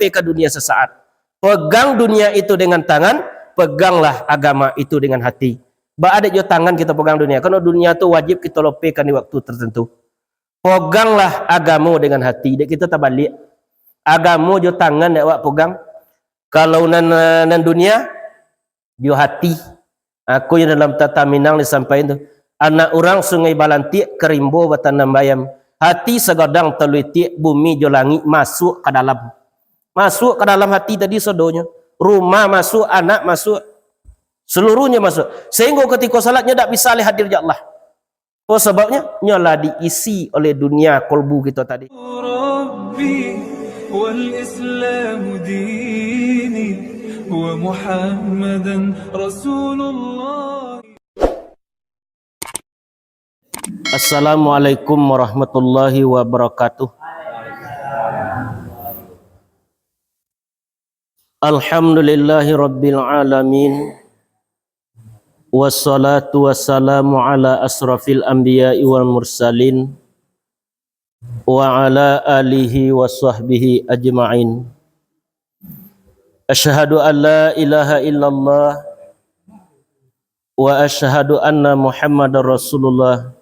ke dunia sesaat. Pegang dunia itu dengan tangan, peganglah agama itu dengan hati. Ba ada jo tangan kita pegang dunia. Karena dunia itu wajib kita lopekan di waktu tertentu. Peganglah agamu dengan hati. Dek kita terbalik. Agamu jo tangan dek wak pegang. Kalau nan dunia jo hati. Aku yang dalam tata Minang disampaikan tu. Anak orang sungai Balantik kerimbo batanam bayam. Hati segadang teluitik bumi jo langit masuk ke dalam. Masuk ke dalam hati tadi sodonya. Rumah masuk, anak masuk. Seluruhnya masuk. Sehingga ketika salatnya tak bisa hadir ya Allah. Oh sebabnya nyolah diisi oleh dunia kolbu kita tadi. Rabbi wal Islam dini wa Muhammadan Rasulullah. Assalamualaikum warahmatullahi wabarakatuh. Alhamdulillahi rabbil alamin. Wassalatu wassalamu ala asrafil anbiya'i wal mursalin wa ala alihi wa sahbihi ajma'in. Asyhadu an la ilaha illallah wa asyhadu anna Muhammadar Rasulullah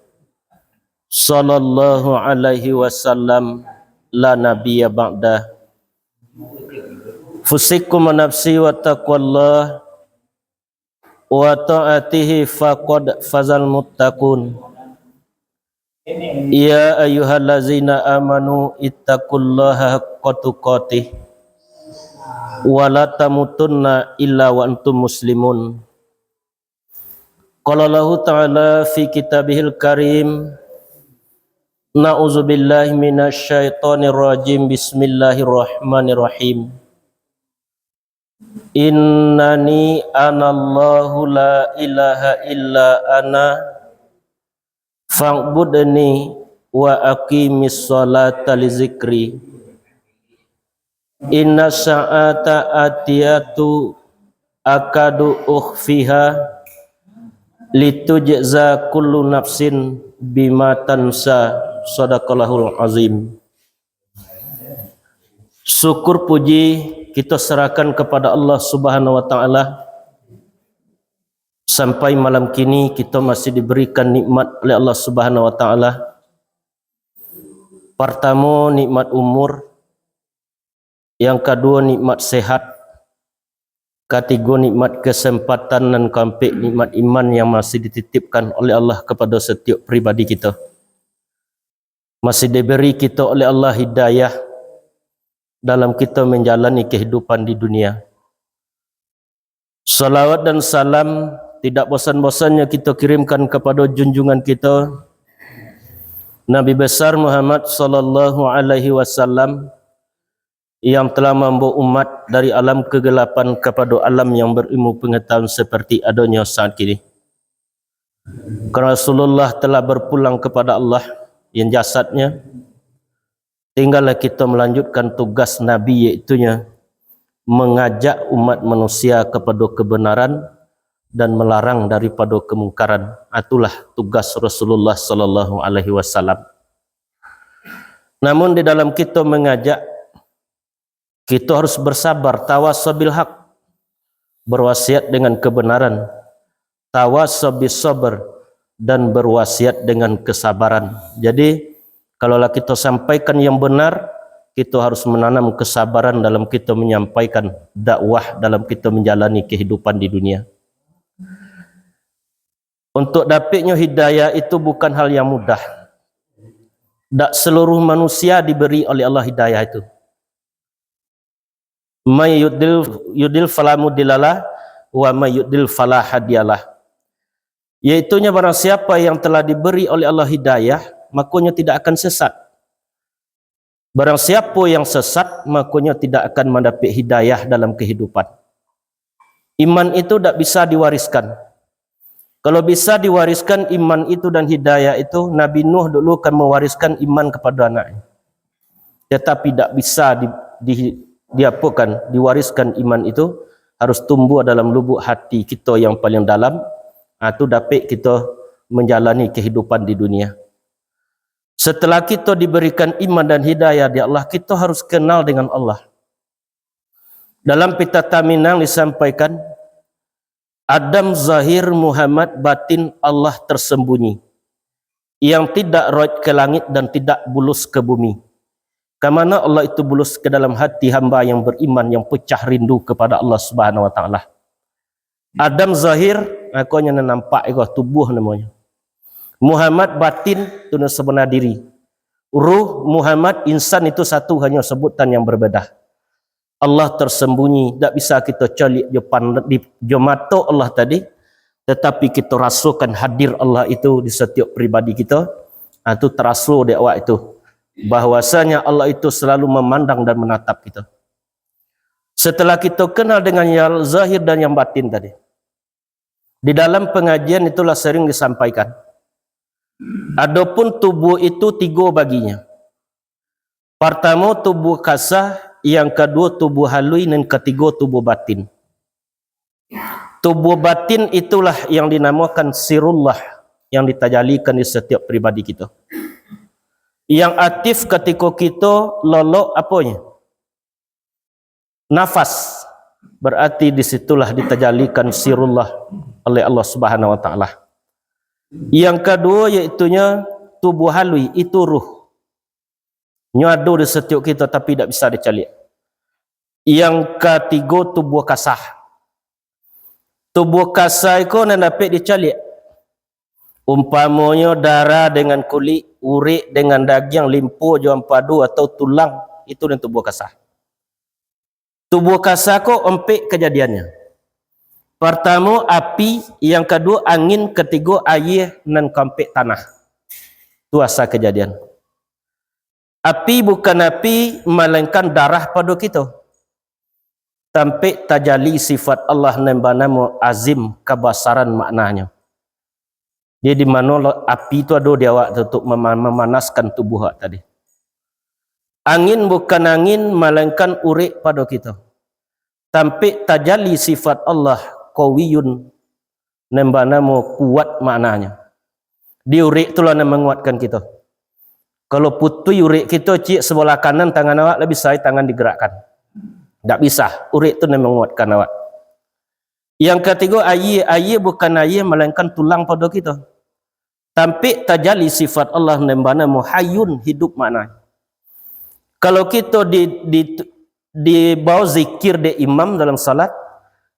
sallallahu alaihi wasallam la nabiyya ba'da. Fusikum nafsi wa taqwallah wa ta'atihi faqad fazal muttaqun. Ya ayyuhallazina amanu ittaqullaha haqqa tuqatih wa la tamutunna illa wa antum muslimun. Qala Allah ta'ala fi kitabihil karim, na'udzubillahi minasyaitonir rajim, bismillahirrahmanirrahim. Innani anallahu la ilaha illa ana fa'budni wa aqimis sholata li zikri. Inna sa'ata atiyatu akadu ukhfiha litujza kullu nafsin bima tansa. Sadaqallahul azim. Syukur puji kita serahkan kepada Allah Subhanahu wa taala. Sampai malam kini kita masih diberikan nikmat oleh Allah Subhanahu wa taala. Pertama nikmat umur, yang kedua nikmat sehat, ketiga nikmat kesempatan, dan keempat nikmat iman yang masih dititipkan oleh Allah kepada setiap pribadi kita. Masih diberi kita oleh Allah hidayah dalam kita menjalani kehidupan di dunia. Salawat dan salam tidak bosan-bosannya kita kirimkan kepada junjungan kita Nabi besar Muhammad sallallahu alaihi wasallam yang telah membawa umat dari alam kegelapan kepada alam yang berilmu pengetahuan seperti adanya saat kini. Karena Rasulullah telah berpulang kepada Allah yang jasadnya, tinggallah kita melanjutkan tugas Nabi, iaitunya mengajak umat manusia kepada kebenaran dan melarang daripada kemungkaran. Itulah tugas Rasulullah sallallahu alaihi wasallam. Namun di dalam kita mengajak, kita harus bersabar, tawassabil haq, berwasiat dengan kebenaran, tawassabil sabr, dan berwasiat dengan kesabaran. Jadi kalaulah kita sampaikan yang benar, kita harus menanam kesabaran dalam kita menyampaikan dakwah, dalam kita menjalani kehidupan di dunia. Untuk dapatnya hidayah itu bukan hal yang mudah. Tak seluruh manusia diberi oleh Allah hidayah itu. May yudil falamudillalah wa may yudil falahadiyalah. Iaitunya barang siapa yang telah diberi oleh Allah hidayah, makanya tidak akan sesat. Barang siapa yang sesat, makanya tidak akan mendapat hidayah dalam kehidupan. Iman itu tidak bisa diwariskan. Kalau bisa diwariskan iman itu dan hidayah itu, Nabi Nuh dulu kan mewariskan iman kepada anaknya. Tetapi tidak bisa diwariskan iman itu, harus tumbuh dalam lubuk hati kita yang paling dalam. Itu dapat kita menjalani kehidupan di dunia. Setelah kita diberikan iman dan hidayah di Allah, kita harus kenal dengan Allah. Dalam Pitata Minang disampaikan, Adam zahir, Muhammad batin, Allah tersembunyi, yang tidak roit ke langit dan tidak bulus ke bumi. Kamana Allah itu bulus ke dalam hati hamba yang beriman, yang pecah rindu kepada Allah Subhanahu wa taala. Adam zahir, aku hanya nampak itu tubuh namanya. Muhammad batin itu sebenar diri. Ruh Muhammad insan itu satu, hanya sebutan yang berbeda. Allah tersembunyi, tak bisa kita cari di mata Allah tadi, tetapi kita rasakan hadir Allah itu di setiap pribadi kita. Itu terasa di awak itu, bahwasanya Allah itu selalu memandang dan menatap kita. Setelah kita kenal dengan yang zahir dan yang batin tadi, di dalam pengajian itulah sering disampaikan, adapun tubuh itu 3 baginya. Pertama tubuh kasah, yang kedua tubuh halui, dan ketiga tubuh batin. Tubuh batin itulah yang dinamakan sirullah, yang ditajalikan di setiap pribadi kita. Yang aktif ketika kita lolok apanya? Nafas. Berarti disitulah ditajalikan sirullah oleh Allah Subhanahu wa taala. Yang kedua yaitunya tubuh halui, itu ruh. Nyado di setiap kita tapi tidak bisa dicalik. Yang ketiga tubuh kasah. Tubuh kasah itu tidak dapat dicalik. Umpamanya darah dengan kulit, urik dengan daging, limpo, jauh padu atau tulang, itu dan tubuh kasah. Tubuh kasah kok empik kejadiannya. Pertama api, yang kedua angin, ketiga air, dan keempat tanah. Itu asal kejadian. Api bukan api, melainkan darah pada kita. Sampai tajali sifat Allah nambah azim, kebesaran maknanya. Dia di mana api itu ada di awak untuk memanaskan tubuh tadi. Angin bukan angin, melainkan urik pada kita. Sampai tajali sifat Allah qawiyun, nambah kuat maknanya. Di urik itulah yang menguatkan kita. Kalau putih urik kita cik sebelah kanan tangan awak, lebih saya tangan digerakkan. Tak bisa, urik itu yang menguatkan awak. Yang ketiga air, air bukan air melainkan tulang pada kita. Sampai tajali sifat Allah nembana muhayyun, hidup maknanya. Kalau kita di bawah zikir de imam dalam salat,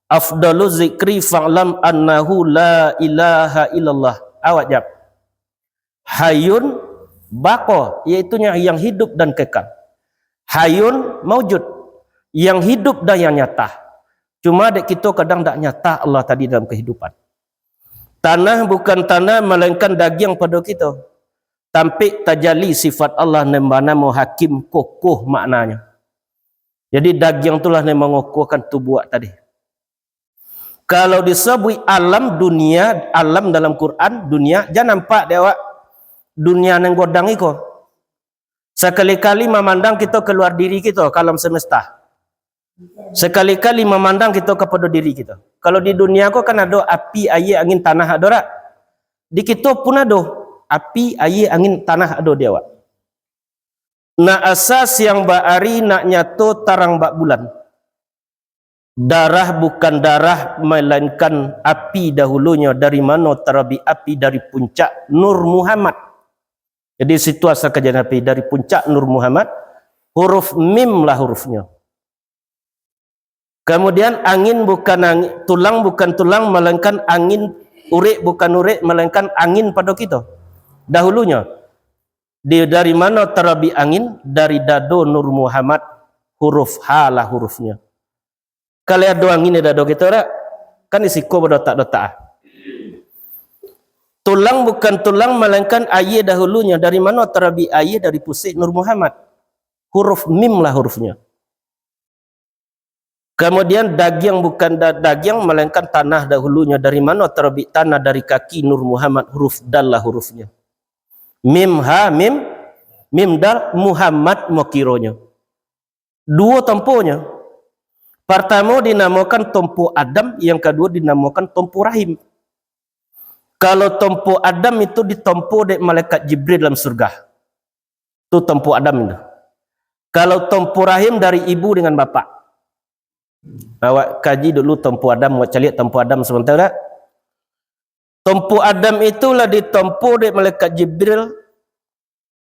afdalu zikri fa'lam annahu la ilaha illallah. Awak jawab. Hayyun baqo, iaitu yang hidup dan kekal. Hayyun maujud, yang hidup dan yang nyata. Cuma dek kita kadang tak nyata Allah tadi dalam kehidupan. Tanah bukan tanah, melainkan daging pada kita. Sampai tajali sifat Allah nembana hakim, kokoh maknanya. Jadi daging itulah yang mengokohkan tubuh tadi. Kalau disebut alam dunia, alam dalam Quran, dunia, jangan nampak dia awak dunia yang godang itu. Sekali-kali memandang kita keluar diri kita ke alam semesta. Sekali-kali memandang kita kepada diri kita. Kalau di dunia kok kan ada api, air, angin, tanah, ada tak? Di kita pun ada api, air, angin, tanah, ada dia awak. Nak asas yang ba'ari nak nyato tarang bak bulan. Darah bukan darah, melainkan api dahulunya. Dari mana terabi api? Dari puncak Nur Muhammad. Jadi situ asal kejadian api, dari puncak Nur Muhammad. Huruf mim lah hurufnya. Kemudian angin bukan angin, tulang bukan tulang, melainkan angin, urik bukan urik, melainkan angin pada kita. Dahulunya. Dari mana terabi angin? Dari dado Nur Muhammad. Huruf H lah hurufnya. Kalau ada angin di dado kita, kan isiko berdotak-dotak. Tulang bukan tulang, melainkan air dahulunya. Dari mana terabi air? Dari pusik Nur Muhammad. Huruf mim lah hurufnya. Kemudian daging bukan daging, melainkan tanah dahulunya. Dari mana terabi tanah? Dari kaki Nur Muhammad. Huruf dal lah hurufnya. Mim ha mim, mim dal Muhammad mokironya. Dua temponya. Pertama dinamakan tempo Adam, yang kedua dinamakan tempo Rahim. Kalau tempo Adam itu ditempo oleh malaikat Jibril dalam surga. Itu tempo Adam itu. Kalau tempo Rahim dari ibu dengan bapak. Awak kaji dulu tempuh Adam, awak cari tempuh Adam sebentar tak? Tempuh Adam itulah ditempuh oleh malaikat Jibril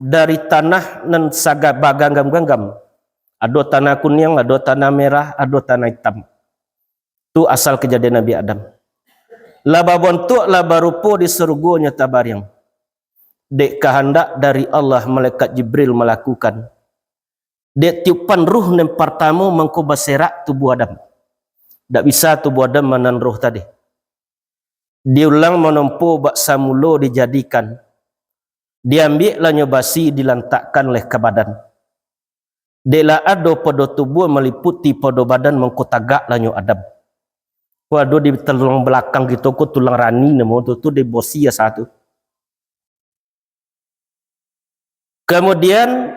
dari tanah nan saga baganggam-ganggam. Ada tanah kuning, ada tanah merah, ada tanah hitam. Itu asal kejadian Nabi Adam. Laba bentuk, laba rupa di surganya tabaryang. Dek kehendak dari Allah malaikat Jibril melakukan. Dek tiupan ruh yang pertama mengko berserak tubuh Adam. Tak bisa tubuh Adam menan ruh tadi. Diulang menempuh bak samulo dijadikan. Diambil lah nyobasi dilantakkan oleh ke badan. Dela ado pada tubuh meliputi pada badan mengko tagak lah nyo Adam. Waduh di tulang belakang gitu ko tulang rani nemo tu di bosi ya satu. Kemudian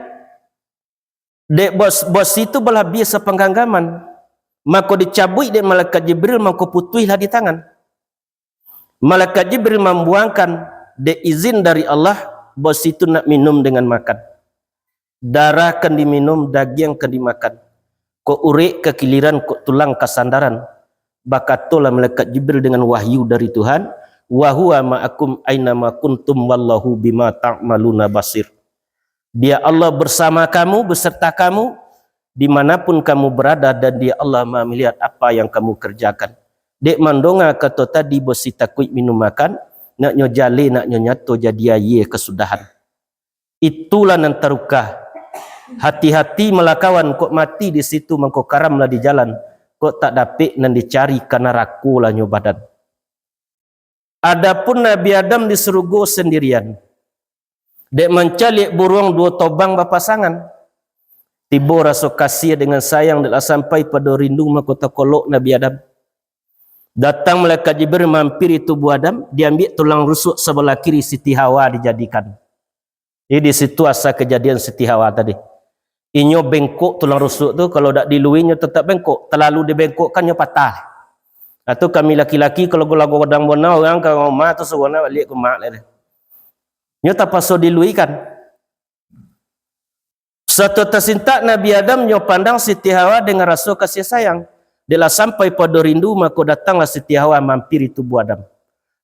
dek bos itu belah biasa pengganggaman. Maka dicabut dek malaikat Jibril maka putihlah di tangan. Malaikat Jibril membuangkan dek izin dari Allah bos itu nak minum dengan makan. Darah kan diminum, daging kan dimakan. Kok urik ke kiliran, kok tulang kesandaran. Bakatolah malaikat Jibril dengan wahyu dari Tuhan. Wa huwa ma'akum aina ma kuntum wallahu bima ta'maluna basir. Dia Allah bersama kamu, beserta kamu dimanapun kamu berada, dan dia Allah Maha melihat apa yang kamu kerjakan. Dek mandonga kata tadi bosi takut minum makan, nak nyo jale, nak nyo nyato jadi aye kesudahan. Itulah nan terukah. Hati-hati melakawan, kok mati di situ mangko karamlah di jalan, kok tak dapat nan dicari karena raku lah nyo badan. Adapun Nabi Adam di surga sendirian. Dek mencalik burung dua tobang berpasangan. Tiba rasa kasih dengan sayang adalah sampai pada rindu mahkota kolok Nabi Adam. Datang malaikat Jibril mampir tubuh Adam, diambil tulang rusuk sebelah kiri Siti Hawa dijadikan. Jadi di situ asal kejadian Siti Hawa tadi. Inyo bengkok tulang rusuk tu, kalau tak diluinya tetap bengkok. Terlalu dibengkokkannya patah. Atau kami laki-laki kalau lagu wadang bona orang kalau mak tu sewana balik ke mak lah. Nyo tak pasal diluikan. Satu tersintak Nabi Adam nyo pandang Siti Hawa dengan rasa kasih sayang. Dia sampai pada rindu maka datanglah Siti Hawa mampir tubuh Adam.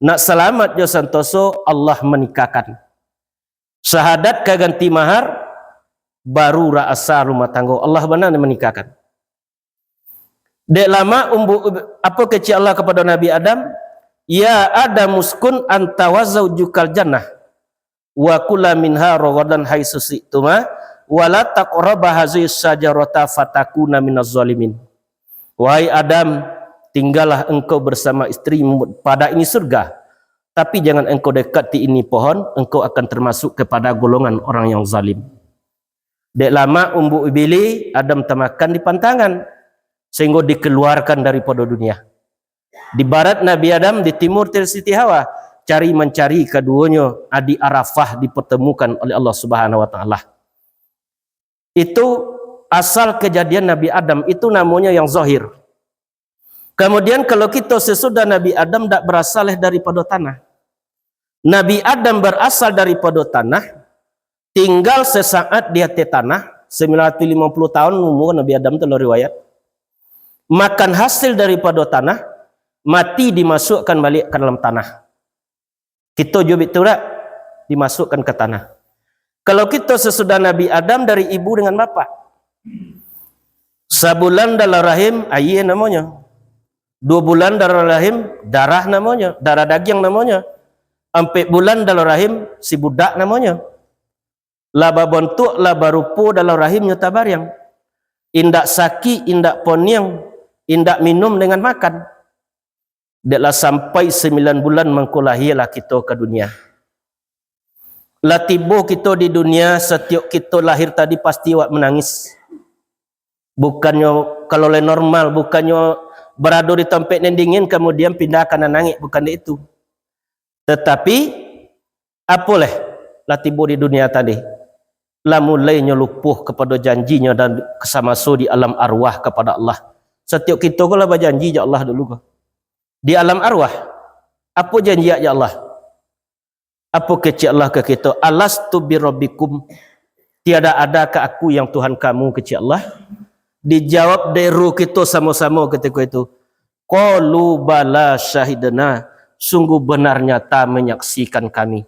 Nak selamat jo santoso Allah menikahkan. Syahadat kaganti mahar baru rasa rumah tangga. Allah benar menikahkan. Dek lama apa kecil Allah kepada Nabi Adam, ya Adam muskun anta wa zaujukal jannah wa kula minha ragadan haitsu si'tuma wala taqrabu hadhihi syajarata fatakuna minaz zalimin. Wahai Adam, tinggallah engkau bersama istrimu pada ini surga, tapi jangan engkau dekati ini pohon, engkau akan termasuk kepada golongan orang yang zalim. Dek lama umbu ibili Adam temakan di pantangan sehingga dikeluarkan daripada dunia. Di barat Nabi Adam, di timur Siti Hawa, cari mencari keduanya di Arafah dipertemukan oleh Allah Subhanahu wa taala. Itu asal kejadian Nabi Adam, itu namanya yang zahir. Kemudian kalau kita sesudah Nabi Adam tak berasal daripada tanah. Nabi Adam berasal daripada tanah, tinggal sesaat di atas tanah, 950 tahun umur Nabi Adam itu riwayat. Makan hasil daripada tanah, mati dimasukkan balik ke dalam tanah. Kita juga betul tak? Dimasukkan ke tanah. Kalau kita sesudah Nabi Adam dari ibu dengan bapa, sebulan dalam rahim air namanya, 2 bulan dalam rahim darah namanya, darah daging namanya, 4 bulan dalam rahim si budak namanya. Laba bentuk, laba rupa dalam rahimnya tabaryang. Indak saki, indak poniang, indak minum dengan makan. Deklah sampai 9 bulan mengkulahirlah kita ke dunia. Lah tiba kita di dunia, setiap kita lahir tadi pasti awak menangis. Bukannya kalau le normal, bukannya berada di tempat yang dingin kemudian pindah ke nangis, bukan itu. Tetapi apa leh lah tiba di dunia tadi? Lah mulainya lupuh kepada janjinya dan kesamaso di alam arwah kepada Allah. Setiap kita kalau berjanji ya Allah dulu. Di alam arwah, apa janji ya Allah? Apa kecil Allah ke kita? Alastu bi rabbikum, tiada ada ke aku yang Tuhan kamu kecil Allah? Dijawab deru kita sama-sama ketika itu. Qalu bala syahidna. Sungguh benarnya ta menyaksikan kami.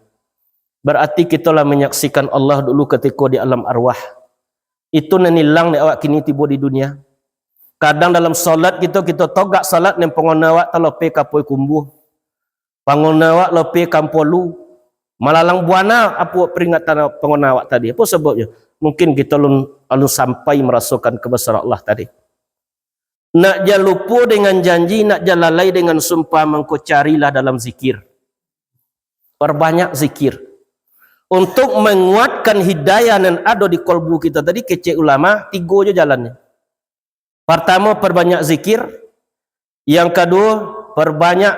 Berarti kita lah menyaksikan Allah dulu ketika di alam arwah. Itu nenilang ni awak kini tiba di dunia. Kadang dalam solat kita togak solat yang pengonawak talope kapoi kumbuh. Pengonawak lope kampolu. Malalang buana apa peringatan pengonawak tadi. Apa sebabnya? Mungkin kita lalu sampai merasakan kebesaran Allah tadi. Nak jalupu dengan janji, nak jalalai dengan sumpah, mengko carilah dalam zikir. Perbanyak zikir. Untuk menguatkan hidayah yang ada di kolbu kita tadi, kecek ulama, 3 je jalannya. Pertama, perbanyak zikir. Yang kedua, perbanyak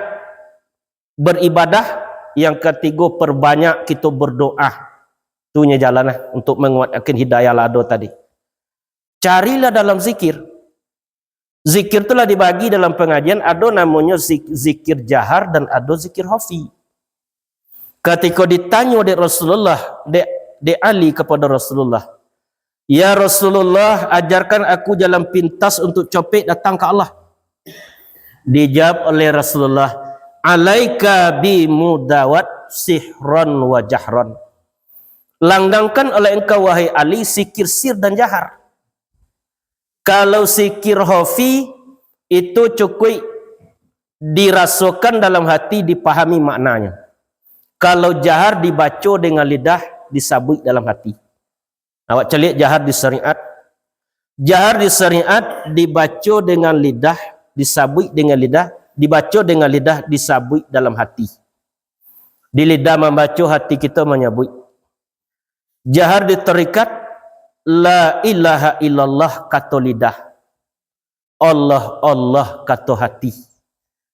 beribadah. Yang ketiga, perbanyak kita berdoa. Itunya jalan untuk menguatkan hidayah lado tadi. Carilah dalam zikir. Zikir itulah dibagi dalam pengajian, ada namanya zikir jahar dan ada zikir khafi. Ketika ditanya oleh Rasulullah, de Ali kepada Rasulullah, ya Rasulullah, ajarkan aku jalan pintas untuk copet datang ke Allah. Dijawab oleh Rasulullah, alaika bi mudawat sihron wa jahron. Langgangkan oleh engkau wahai Ali zikir sir dan jahar. Kalau zikir khafi itu cukup dirasakan dalam hati, dipahami maknanya. Kalau jahar dibaca dengan lidah, disabui dalam hati. Awak celik jahar di syariat. Jahar di syariat dibaca dengan lidah, disabui dengan lidah, dibaca dengan lidah, disabui dalam hati. Di lidah membaca, hati kita menyabui. Jahar di tarikat, la ilaha illallah kata lidah, Allah Allah kata hati.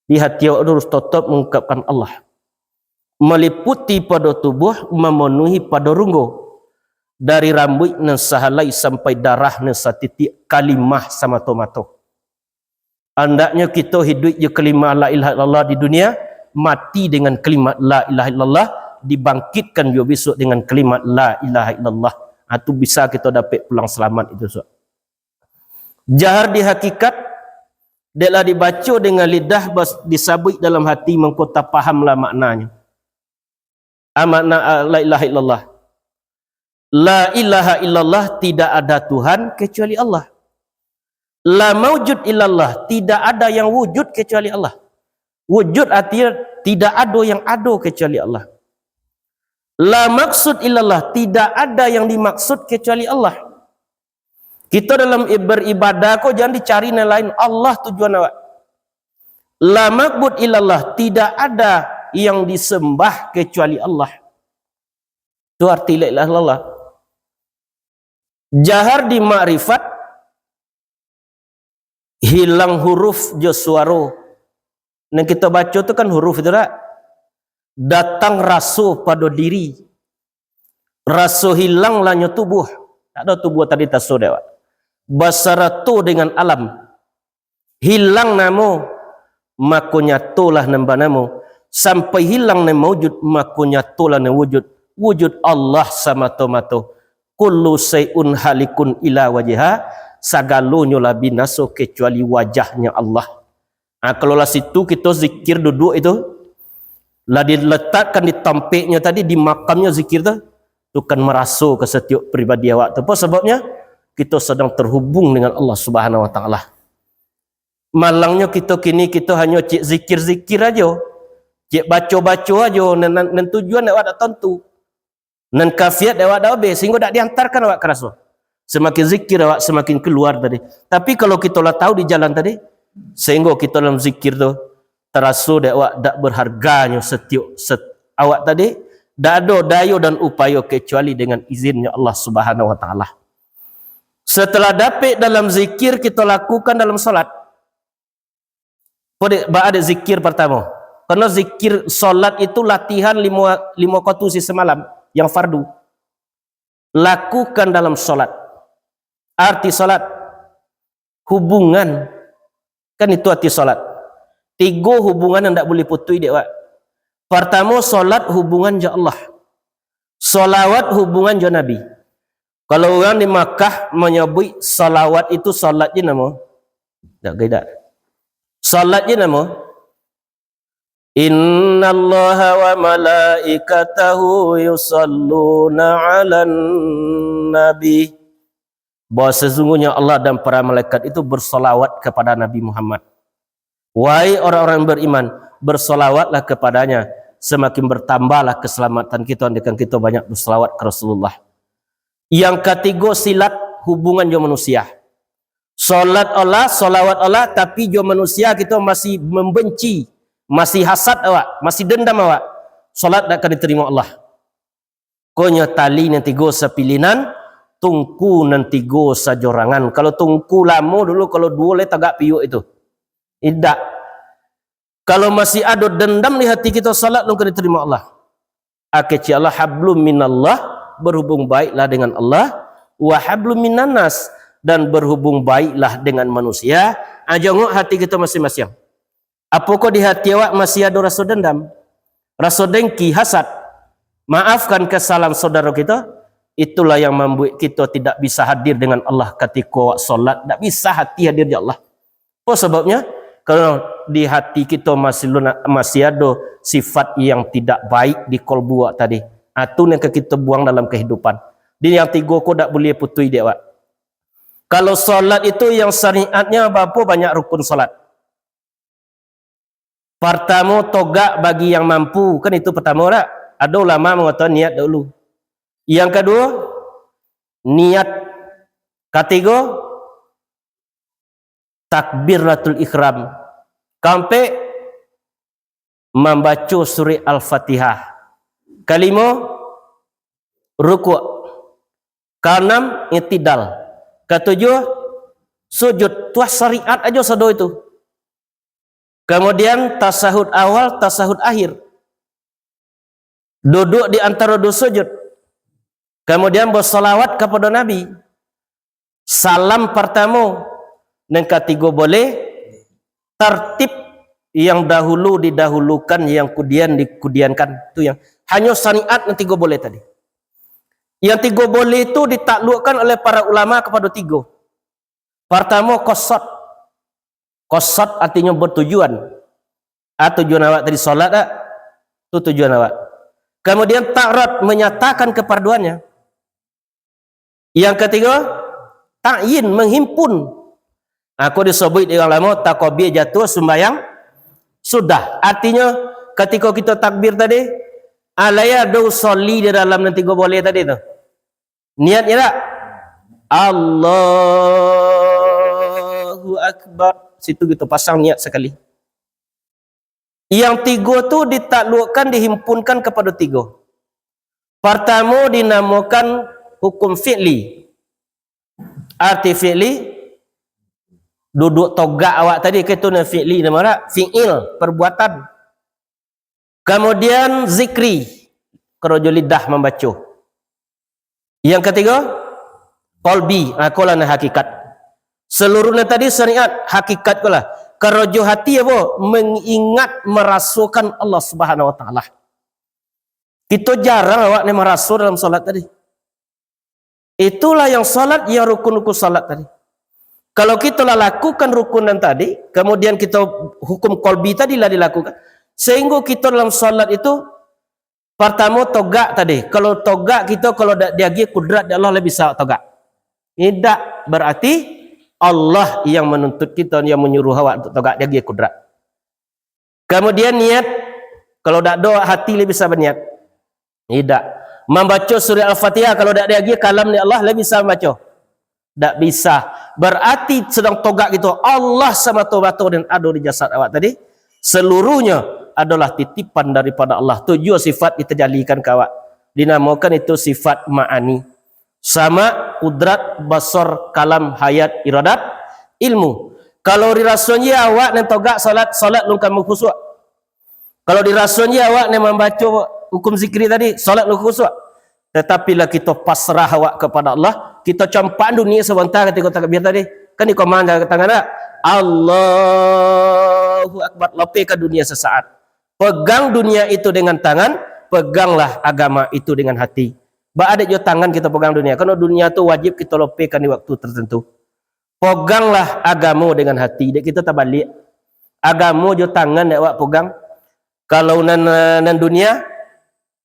Di hati awak harus tetap mengungkapkan Allah. Meliputi pada tubuh, memenuhi pada runggu. Dari rambut dan sahalai sampai darah dan satitik kalimah sama tomato. Andaknya kita hidup je kalimah la ilaha illallah di dunia, mati dengan kalimat la ilaha illallah, dibangkitkan juga besok dengan kalimat la ilaha illallah. Itu bisa kita dapat pulang selamat itu. Jahar di hakikat, dia dibaca dengan lidah, disabui dalam hati, mengkota pahamlah maknanya. Makna la ilaha illallah. La ilaha illallah, tidak ada Tuhan kecuali Allah. La maujud illallah, tidak ada yang wujud kecuali Allah. Wujud artinya tidak ada yang ada kecuali Allah. La maksud illallah, tidak ada yang dimaksud kecuali Allah. Kita dalam beribadah kok jangan dicari yang lain, Allah tujuan awak. La ma'bud illallah, tidak ada yang disembah kecuali Allah. Itu arti la ilaha illallah. Jahar di ma'rifat, hilang huruf je suara. Yang kita baca tu kan huruf itu tak? Datang rasa pada diri. Rasa hilang lahnya tubuh. Tak ada tubuh tadi taso dewa. Basaratu dengan alam. Hilang namo, maka nyatolah namba namo. Sampai hilang nama wujud, maka nyatolah nama wujud. Wujud Allah sama-mata. Kullu say'un halikun ila wajha, sagalonyo la binaso kecuali wajahnya Allah. Kalau lah situ kita zikir duduk itu, lah diletakkan di tampeknya tadi, di makamnya zikir tu kan merasa ke setiap pribadi awak. Apa sebabnya? Kita sedang terhubung dengan Allah Subhanahu wa taala. Malangnya kita kini kita hanya cik zikir-zikir aja. Cik baca-baca aja, dan tujuan awak tak tentu. Dan kafiat awak dah habis sehingga tak diantarkan awak ke Rasul. Semakin zikir awak semakin keluar tadi. Tapi kalau kita lah tahu di jalan tadi, sehingga kita dalam zikir tu terasa awak tak berharganya setiap awak tadi, tak ada daya dan upaya kecuali dengan izinnya Allah Subhanahu wa taala. Setelah dapat dalam zikir, kita lakukan dalam solat. Ada zikir pertama. Karena zikir solat itu latihan lima qatusi semalam yang fardu. Lakukan dalam solat. Arti solat hubungan, kan itu arti solat. 3 hubungan yang tak boleh putus dia. Pertama, solat hubungan je Allah. Solawat hubungan je Nabi. Kalau orang di Makkah menyebut salawat itu salat je nama. Tak gaya. Salat je nama. Innallaha wa malaikatahu yusalluna 'alan nabi. Bahawa sesungguhnya Allah dan para malaikat itu bersolawat kepada Nabi Muhammad. Wahai orang-orang beriman, bersolawatlah kepadanya. Semakin bertambahlah keselamatan kita dengan kita banyak bersolawat ke Rasulullah. Yang ketiga silat hubungan jo manusia. Solat Allah, solawat Allah, tapi jo manusia kita masih membenci, masih hasad awak, masih dendam awak. Solat tak akan diterima Allah. Konya tali nanti go sepilinan, tungku nanti go sajorangan. Kalau tungku lama dulu, kalau dua le tagak piuk itu. Tidak. Kalau masih ada dendam di hati kita, salat tak akan diterima Allah. Akeci Allah hablum minallah, berhubung baiklah dengan Allah, wa hablum minannas, dan berhubung baiklah dengan manusia. Ajangok hati kita masing-masing. Apakah di hati awak masih ada rasa dendam, rasa dengki, hasad? Maafkan kesalahan saudara kita. Itulah yang membuat kita tidak bisa hadir dengan Allah ketika awak solat. Tak bisa hati hadir di Allah. Apa sebabnya? Kalau di hati kita masih ada sifat yang tidak baik di kolbu awak tadi. Itu yang kita buang dalam kehidupan. Di yang tiga kau tak boleh putui dia, Pak. Kalau solat itu yang syariatnya berapa banyak rukun solat? Pertama togak bagi yang mampu, kan itu pertama tak? Ada ulama mengatakan niat dulu. Yang kedua niat. Ketiga takbiratul ihram. Sampai membaca surah Al-Fatihah. Kelima rukuk. Keenam i'tidal. Ketujuh sujud. Tuah syariat aja sado itu. Kemudian tasahud awal, tasahud akhir. Duduk di antara dua sujud. Kemudian bersolawat kepada Nabi. Salam pertama. Dan ketiga boleh tertib yang dahulu didahulukan, yang kemudian dikemudiankan. Itu yang hanya syariat yang tiga boleh tadi. Yang tiga boleh itu ditaklukkan oleh para ulama kepada tiga. Pertama qasad. Qasad artinya bertujuan. Tujuan awak tadi solat tak? Itu tujuan awak. Kemudian ta'rad, menyatakan keperduannya. Yang ketiga ta'yin, menghimpun. Aku disebut dengan lama takbir jatuh sembahyang sudah. Artinya ketika kita takbir tadi, alaya do soli di dalam nanti go boleh tadi tu. Niatnya tak? Allahu Akbar. Situ kita pasang niat sekali. Yang tiga tu ditaklukkan, dihimpunkan kepada tiga. Pertama dinamakan hukum fi'li. Arti fi'li duduk togak awak tadi ke tu fi'li nama tak? Fi'il, perbuatan. Kemudian zikri, kerojo lidah membaca. Yang ketiga qalbi, kolana hakikat. Seluruhnya tadi syariat, hakikat kolah. Kerojo hati apa? Mengingat, merasukan Allah Subhanahu wa taala. Kita jarang awak ni merasu dalam solat tadi. Itulah yang solat, yang rukun-rukun solat tadi. Kalau kita lakukan rukunan tadi, kemudian kita hukum qalbi tadilah dilakukan, sehingga kita dalam solat itu pertama togak tadi. Kalau togak kita, kalau diagi kudrat Allah lebih bisa togak. Tidak berarti Allah yang menuntut kita, yang menyuruh awak untuk togak diagi kudrat. Kemudian niat, kalau tak doa hati lebih bisa berniat. Tidak. Membaca surah Al-Fatihah kalau tak diagi kalam ni Allah lebih bisa membaca. Tak bisa. Berarti sedang togak gitu. Allah semata-mata dan ada di jasad awak tadi. Seluruhnya adalah titipan daripada Allah. Tujuh sifat diterjalikan ke awak. Dinamakan itu sifat ma'ani. Sama kudrat, basar, kalam, hayat, iradat, ilmu. Kalau dirasunya awak yang togak salat, salat lungkam khusyuk. Kalau dirasunya awak yang membaca hukum zikri tadi, salat lungkam khusyuk. Tetapi lah kita pasrah awak kepada Allah, kita campak dunia sebentar ketika takbir tadi. Kan di komanda tangan tak? Allahu Akbar, lepaskan dunia sesaat. Pegang dunia itu dengan tangan, peganglah agama itu dengan hati. Ba ada jo tangan kita pegang dunia. Karena dunia tu wajib kita lopekan di waktu tertentu. Peganglah agama dengan hati. Dek kita tak balik. Agama jo tangan dek wak pegang. Kalau nan dunia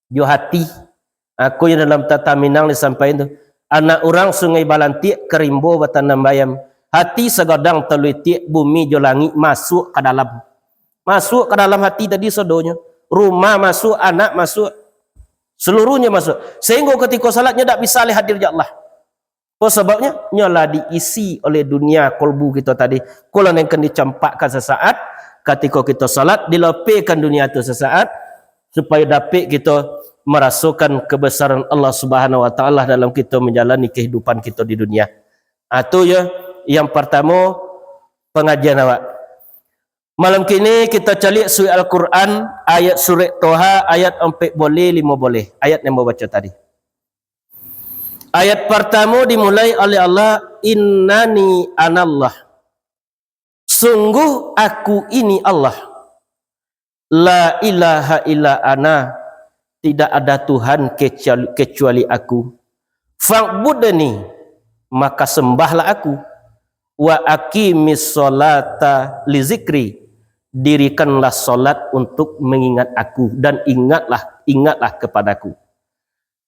jo hati. Aku yang dalam tata Minang disampaikan tu. Anak orang sungai Balantik kerimbo batanam bayam. Hati segadang teluitik bumi jo langit masuk ke dalam. Masuk ke dalam hati tadi sodonya. Rumah masuk, anak masuk. Seluruhnya masuk. Sehingga ketika salatnya tak bisa lihat hadir Allah. Apa sebabnya? Nyalah diisi oleh dunia kolbu kita tadi. Kalau yang akan dicampakkan sesaat. Ketika kita salat, dilepekan dunia itu sesaat. Supaya dapat kita merasakan kebesaran Allah Subhanahu Wa Taala dalam kita menjalani kehidupan kita di dunia. Itu ya yang pertama pengajian awak. Malam kini kita cari surah Al-Quran ayat surah Toha ayat 4 boleh 5 boleh. Ayat yang baca tadi. Ayat pertama dimulai oleh Allah, innani anallah. Sungguh aku ini Allah. La ilaha illa ana. Tidak ada Tuhan kecuali aku. Fa'budni, maka sembahlah aku. Wa aqimis sholata li zikri. Dirikanlah solat untuk mengingat aku dan ingatlah kepadaku.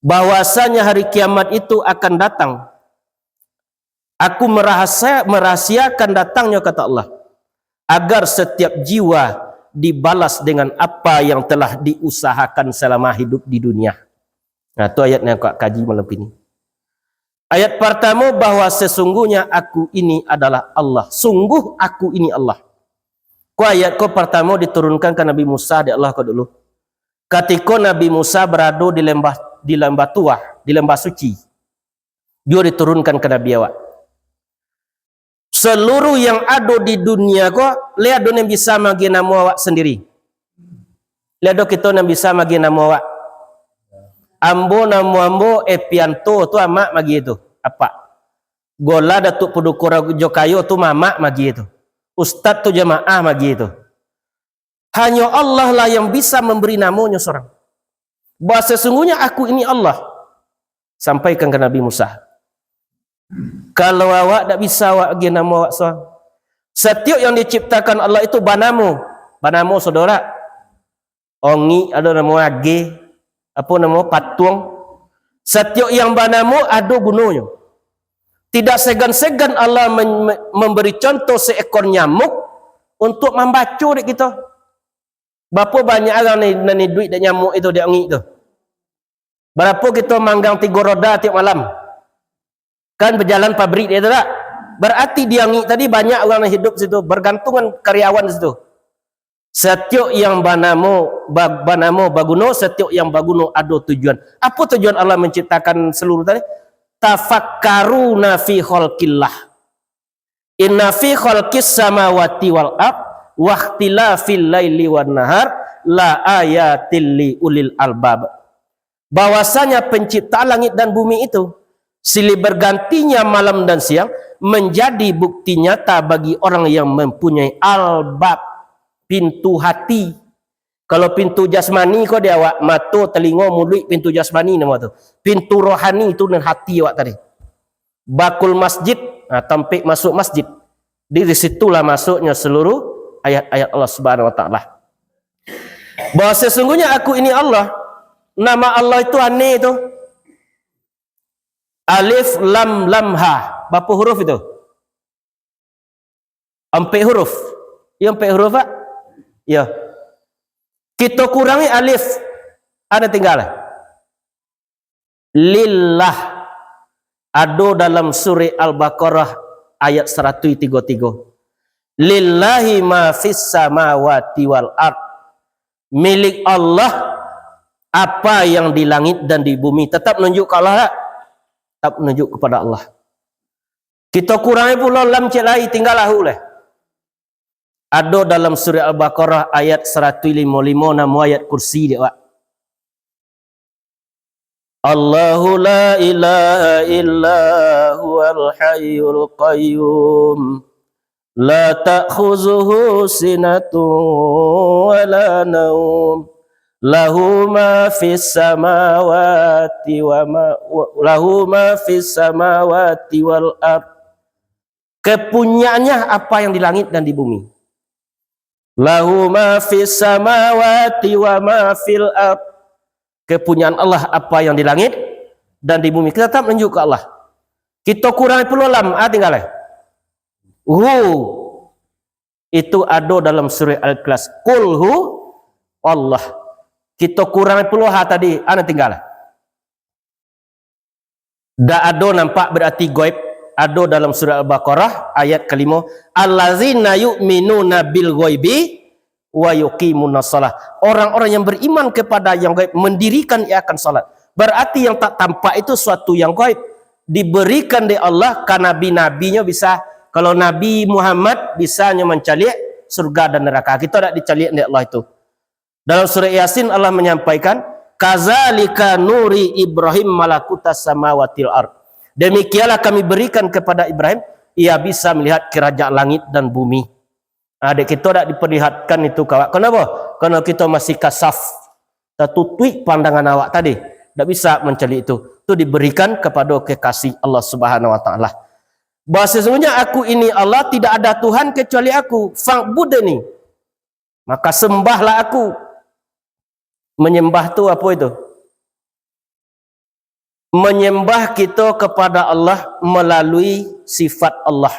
Bahwasanya hari kiamat itu akan datang. Aku merahasiakan datangnya kata Allah. Agar setiap jiwa dibalas dengan apa yang telah diusahakan selama hidup di dunia. Nah, itu ayat yang aku kaji malam ini. Ayat pertama bahwa sesungguhnya aku ini adalah Allah. Sungguh aku ini Allah. Ayat pertama diturunkan ke Nabi Musa di Allah dulu. Ketika Nabi Musa berada di lembah tua, di lembah suci. Dia diturunkan ke Nabi awak. Seluruh yang ada di dunia lihat yang bisa magi nama awak sendiri. Lihat kita yang bisa magi nama awak. Ambo Epianto tu amak magi itu. Apa? Gola Datuk Pudukura Jokayo tu mamak magi itu. Ustaz tu jamaah magi itu. Hanya Allah lah yang bisa memberi namanya seorang. Bahawa sesungguhnya aku ini Allah. Sampaikan ke Nabi Musa. Kalau awak tak bisa awak bagi nama awak seorang. Setiap yang diciptakan Allah itu banamu. Banamu saudara. Ongi ada nama age. Apa nama patuang. Setiap yang banamu ada gunanya. Tidak segan-segan Allah memberi contoh seekor nyamuk untuk membaca dek kita. Berapa banyak orang ni duit dan nyamuk itu dia ongi itu. Berapa kita manggang 3 roda tiap malam. Kan berjalan pabrik dia tak? Berarti dia ongi tadi banyak orang yang hidup situ bergantungan karyawan situ. Setiap yang banamu baguno, setiap yang baguno ada tujuan. Apa tujuan Allah menciptakan seluruh tadi? Tafakkaruna fi khalqillah. Inna fi khalqis samawati wal ard wa ikhtilafil laili wan nahar la ayatil li ulil albab. Bahwasanya pencipta langit dan bumi itu silih bergantinya malam dan siang menjadi bukti nyata bagi orang yang mempunyai albab, pintu hati. Kalau pintu jasmani kau dia awak mata, telinga, mulut, pintu jasmani nama tu. Pintu rohani itu dan hati awak tadi. Bakul masjid, tampik masuk masjid. Di situlah masuknya seluruh ayat-ayat Allah Subhanahu Wa Taala. Bahawa sesungguhnya aku ini Allah. Nama Allah itu aneh itu. Alif lam lam ha. Berapa huruf itu? 4 huruf. Ya 4 huruf Pak? Ya. Kita kurangi alif. Ada tinggal. Lillah. Ada dalam surah Al-Baqarah ayat 133. Lillahi ma fis samawati wal ard. Milik Allah apa yang di langit dan di bumi. Tetap menunjuk ke Allah. Tetap menunjuk kepada Allah. Kita kurangi pula lam cek lain tinggal lahu lah. Ada dalam surah Al-Baqarah ayat 155 nama ayat kursi dia Pak. Allahu la ilaha illa huwal hayyul qayyum la ta'khuzuhu sinatun wa la naum lahu ma fis samawati lahu ma fis samawati wal ard. Kepunyaannya apa yang di langit dan di bumi. Lahu ma fis samawati wa ma fil ard. Kepunyaan Allah apa yang di langit dan di bumi. Kita tetap menunjuk ke Allah. Kita kurang perlu lam, tinggal. Itu ada dalam surah Al-Ikhlas. Qul hu Allah. Kita kurang perlu tadi, tinggal. Da ada nampak berarti gaib. Ada dalam surah Al-Baqarah ayat kelima, allazina yu'minuna bil ghaibi wa yuqimunas shalah. Orang-orang yang beriman kepada yang gaib, mendirikan ia akan salat. Berarti yang tak tampak itu suatu yang gaib, diberikan di Allah karena nabi-nabinya bisa. Kalau Nabi Muhammad bisanya mencaliak surga dan neraka. Kita tak dicaliak oleh Allah itu. Dalam surah Yasin Allah menyampaikan, kazalika nuri Ibrahim malakutas samawatil ard. Demikianlah kami berikan kepada Ibrahim, ia bisa melihat kerajaan langit dan bumi. Adik kita tak diperlihatkan itu kawan. Kenapa? Karena kita masih kasaf. Tertutup pandangan awak tadi. Tak bisa mencari itu. Itu diberikan kepada kekasih Allah Subhanahu Wa Taala. Bahasa sesungguhnya aku ini Allah, tidak ada Tuhan kecuali aku. Fa'budni. Maka sembahlah aku. Menyembah tu apa itu? Menyembah kita kepada Allah melalui sifat Allah.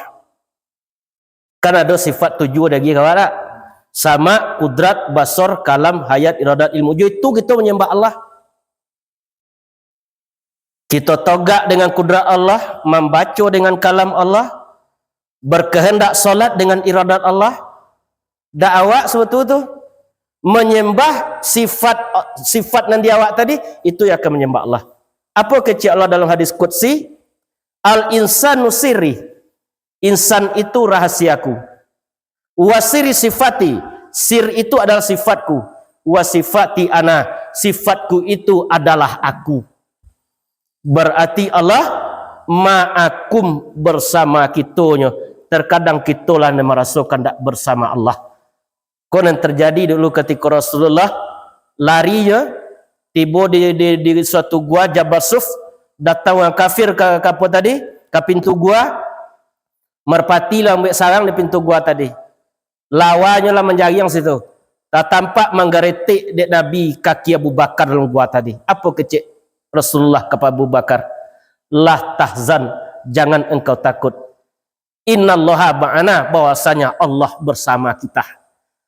Kan ada sifat 7 lagi kawan tak? Sama, kudrat, basar, kalam, hayat, iradat, ilmu. Itu kita menyembah Allah. Kita togak dengan kudrat Allah, membaca dengan kalam Allah, berkehendak solat dengan iradat Allah. Awak sebetul tu menyembah sifat yang dia awak tadi, itu yang akan menyembah Allah. Apa kecil Allah dalam hadis qudsi? Al-insanu sirri. Insan itu rahasiaku. Wasiri sifati. Sir itu adalah sifatku. Wasifati ana. Sifatku itu adalah aku. Berarti Allah ma'akum bersama kitanya. Terkadang kitalah yang merasakan tak bersama Allah. Kau yang terjadi dulu ketika Rasulullah larinya tiba di suatu gua Jabal Suf, datang orang kafir ke apa tadi? Ke pintu gua. Merpatilah ambil sarang di pintu gua tadi. Lawanya lah menjari yang situ. Tak tampak menggeretik dek Nabi kaki Abu Bakar dalam gua tadi. Apa kecil Rasulullah kepada Abu Bakar? La tahzan, jangan engkau takut. Innallaha ma'ana, bahwasanya Allah bersama kita.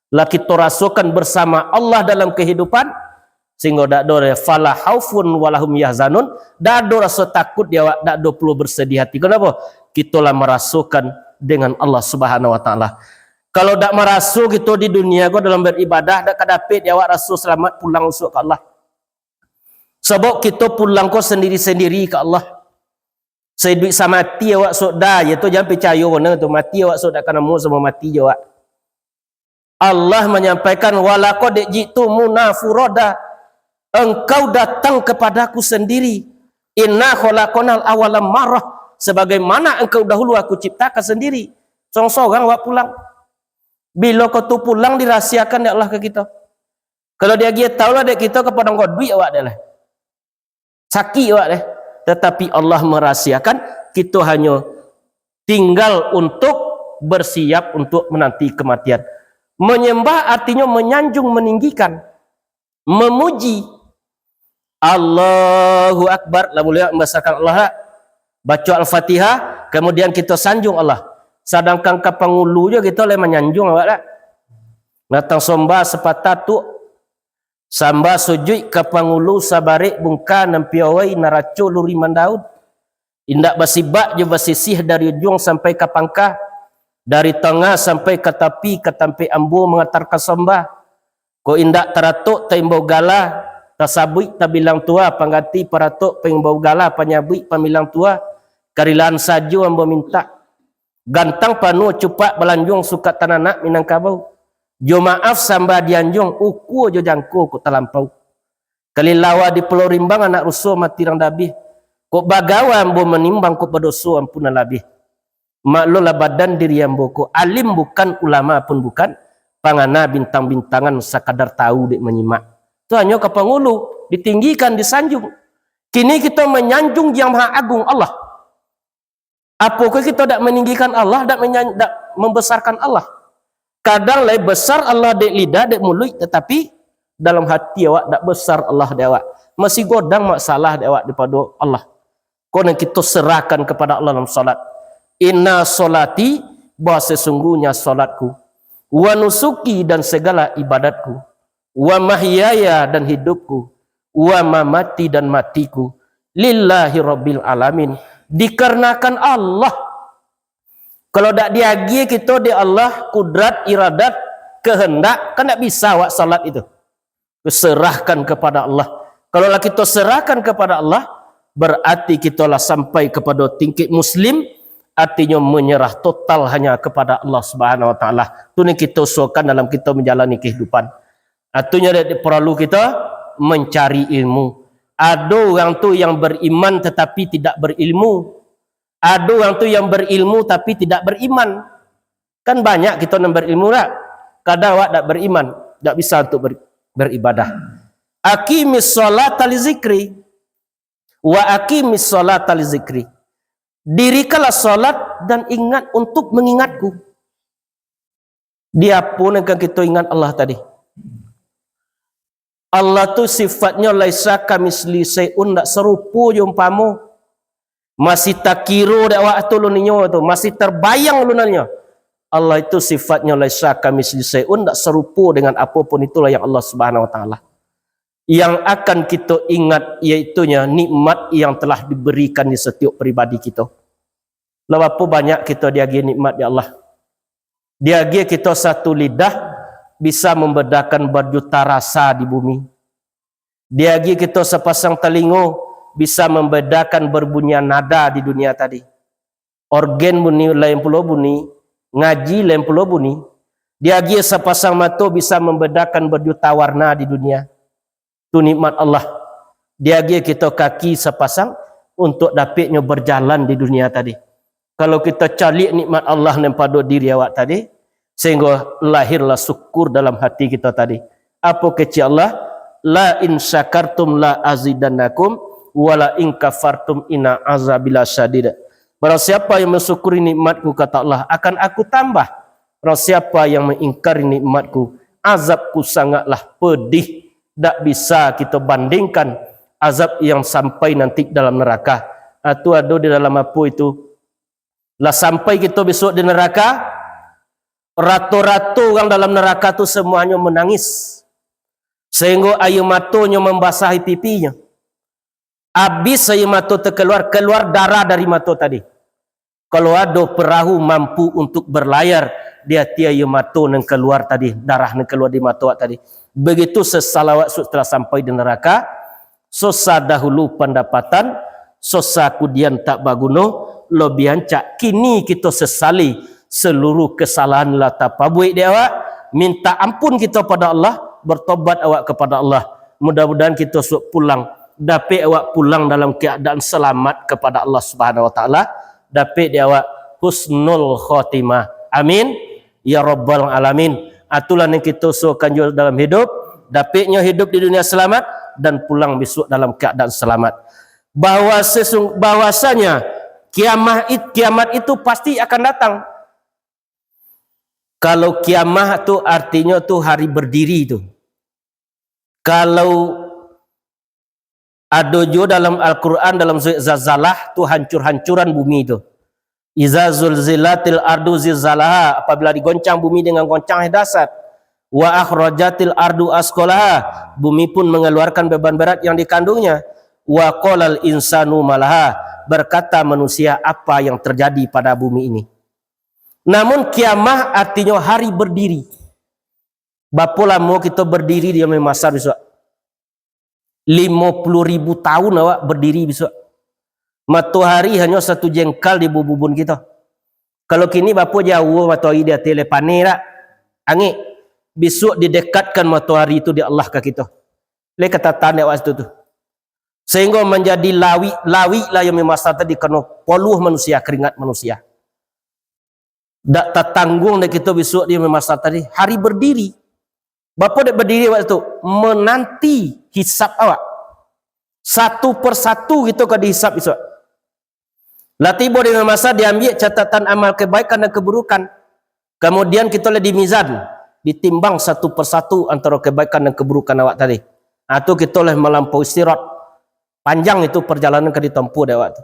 Lah kita rasakan bersama Allah dalam kehidupan. Sehingga tak ada fala haufun walahum yahzanun, tak ada rasa takut dia, tak ada perlu bersedih hati. Kenapa? Kita lah merasakan dengan Allah Subhanahu Wa Taala. Kalau tak merasa kita di dunia kau dalam beribadah, tak kadapit dia awak rasa selamat pulang usuk ke Allah. Sebab kita pulang kau sendiri-sendiri ke Allah. Saya duit sama mati awak sok dah, iaitu jangan percaya mana tu mati awak sok tak kena mu sama mati je awak. Allah menyampaikan walaqad ji'tumuna furada. Engkau datang kepadaku sendiri. Inna khalaqnal awwala marrah. Sebagaimana engkau dahulu aku ciptakan sendiri. Sorang-sorang awak pulang. Bila kau tu pulang dirahsiakan oleh Allah ke kita. Kalau dia tahulah dek kita kepada engkau duit awak dah lah. Sakit awak dah. Tetapi Allah merahsiakan, kita hanya tinggal untuk bersiap untuk menanti kematian. Menyembah artinya menyanjung, meninggikan, memuji. Allahu Akbar, la mulia membesarkan Allah. Baca Al-Fatihah, kemudian kita sanjung Allah. Sedangkan ke pengulu je kita boleh menyanjung awak tak? Datang somba sepatah tu samba sujud ke pengulu sabarik bungka nampiawai naracu luri mandaud. Indak basibak je basisih dari ujung sampai ke pangkah, dari tengah sampai ke tepi ke tampi ambu mengantarkan somba. Ko indak teratuk taimbau gala tasabui tabilang tua panggati paratuk pengimbau gala panyabui pamilang tua karilan saju ambo minta gantang panu cupak belanjung suka tananak minangkabau jo maaf samba dianjung uku jo jangko ku talampau kalilawa di Pulau Rimbang anak rusuh mati rang dabih kok bagawa ambo menimbang kok berdosa ampuna labih maklulah badan diri ambo ko alim bukan ulama pun bukan pangana bintang-bintangan sekadar tahu dek menyimak Itu hanya ke pengulu, ditinggikan, disanjung. Kini kita menyanjung yang maha agung Allah. Apakah kita tak meninggikan Allah, tak membesarkan Allah? Kadang lebih besar Allah dek lidah, dek mulut, tetapi dalam hati awak tak besar Allah dek awak. Masih godang masalah dek awak daripada Allah. Kau kita serahkan kepada Allah dalam salat. Inna solati, bahwa sesungguhnya salatku. Wa nusuki, dan segala ibadatku. Wa mahyaya, dan hidupku. Wa mamati, dan matiku. Lillahi rabbil alamin. Dikarenakan Allah. Kalau tak diagi kita di Allah, kudrat, iradat, kehendak, kan tak bisa awak salat itu. Serahkan kepada Allah. Kalau kita serahkan kepada Allah, berarti kita lah sampai kepada tingkat muslim, artinya menyerah total hanya kepada Allah Subhanahu wa taala. Itu yang kita usahakan dalam kita menjalani kehidupan. Artinya perlu kita mencari ilmu. Ada orang tu yang beriman tetapi tidak berilmu. Ada orang tu yang berilmu tapi tidak beriman. Kan banyak kita yang berilmu tak? Kadang awak tak beriman, tak bisa untuk beribadah. Aqimis sholata li zikri wa aqimis sholata li zikri. Dirikanlah salat dan ingat untuk mengingatku. Dia pun akan kita ingat Allah tadi. Allah tu sifatnya laisa kamisli sayun, tak serupa jumpamu. Masih tak kira dak awak tu luninyo tu, masih terbayang lunanya. Allah itu sifatnya laisa kamisli sayun, tak serupa dengan apapun itulah yang Allah Subhanahu wa taala. Yang akan kita ingat iaitunya nikmat yang telah diberikan di setiap pribadi kita. Berapa banyak kita diagi nikmat ya Allah. Diagi kita satu lidah bisa membedakan berjuta rasa di bumi. Diagi kita sepasang telinga bisa membedakan berbunyian nada di dunia tadi. Organ bunyi lain pula bunyi, ngaji lain pula bunyi. Diagi sepasang mata bisa membedakan berjuta warna di dunia. Itu nikmat Allah. Diagi kita kaki sepasang untuk dapatnya berjalan di dunia tadi. Kalau kita cari nikmat Allah yang pada diri awak tadi, sehingga lahirlah syukur dalam hati kita tadi. Apa kecil Allah? La in syakartum la azidannakum wa la in kafartum inna azabila syadid. Barang siapa yang mensyukuri nikmatku, kata Allah, akan aku tambah. Barang siapa yang mengingkari nikmatku, azabku sangatlah pedih. Tak bisa kita bandingkan azab yang sampai nanti dalam neraka. Itu ada di dalam apa itu? Lah sampai kita besok di neraka, rato-rato orang dalam neraka tu semuanya menangis. Sehingga air matanya membasahi pipinya. Habis air mata terkeluar, keluar darah dari mata tadi. Kalau ada perahu mampu untuk berlayar, dia air mata yang keluar tadi, darah yang keluar di mata tadi. Begitu sesalawat setelah sampai di neraka, sosa dahulu pendapatan, sosa kemudian tak baguno, lebih ancak. Kini kita sesali seluruh kesalahan lah tapabuik dia awak, minta ampun kita pada Allah, bertobat awak kepada Allah. Mudah-mudahan kita pulang, dapat awak pulang dalam keadaan selamat kepada Allah Subhanahu wa taala, dapat dia awak husnul khotimah. Amin ya rabbal alamin. Itulah yang kita usahakan juga dalam hidup, dapatnya hidup di dunia selamat dan pulang besok dalam keadaan selamat. Bahwasanya kiamat itu pasti akan datang. Kalau kiamat tu artinya tu hari berdiri tu. Kalau ada juga dalam Al-Quran, dalam Zazalah tu hancur-hancuran bumi tu. Iza zulzilatil ardu zilzalaha, apabila digoncang bumi dengan goncang dahsyat. Wa akhrajatil ardu asqalaha, bumi pun mengeluarkan beban berat yang dikandungnya. Wa qalal insanu malaha, berkata manusia apa yang terjadi pada bumi ini. Namun kiamah artinya hari berdiri. Berapa lama kita berdiri di masa besok? 50.000 tahun awak berdiri besok. Matahari hanya satu jengkal di bubun kita. Kalau kini berapa jauh matahari dia telepane tak? Angin. Besok didekatkan matahari itu di Allah ke kita. Lek kata tanda waktu tu. Sehingga menjadi lawi lah yang masa tadi kena poluh manusia, keringat manusia. Tak tertanggung dan kita besok dia masa tadi hari berdiri. Bapa dek berdiri waktu tu menanti hisap awak. Satu persatu gitu ke dihisap esok. Lah tiba dengan masa diambil catatan amal kebaikan dan keburukan. Kemudian kita lihat di mizan, ditimbang satu persatu antara kebaikan dan keburukan awak tadi. Itu kita boleh melampaui sirat. Panjang itu perjalanan ke ditempuh dah waktu.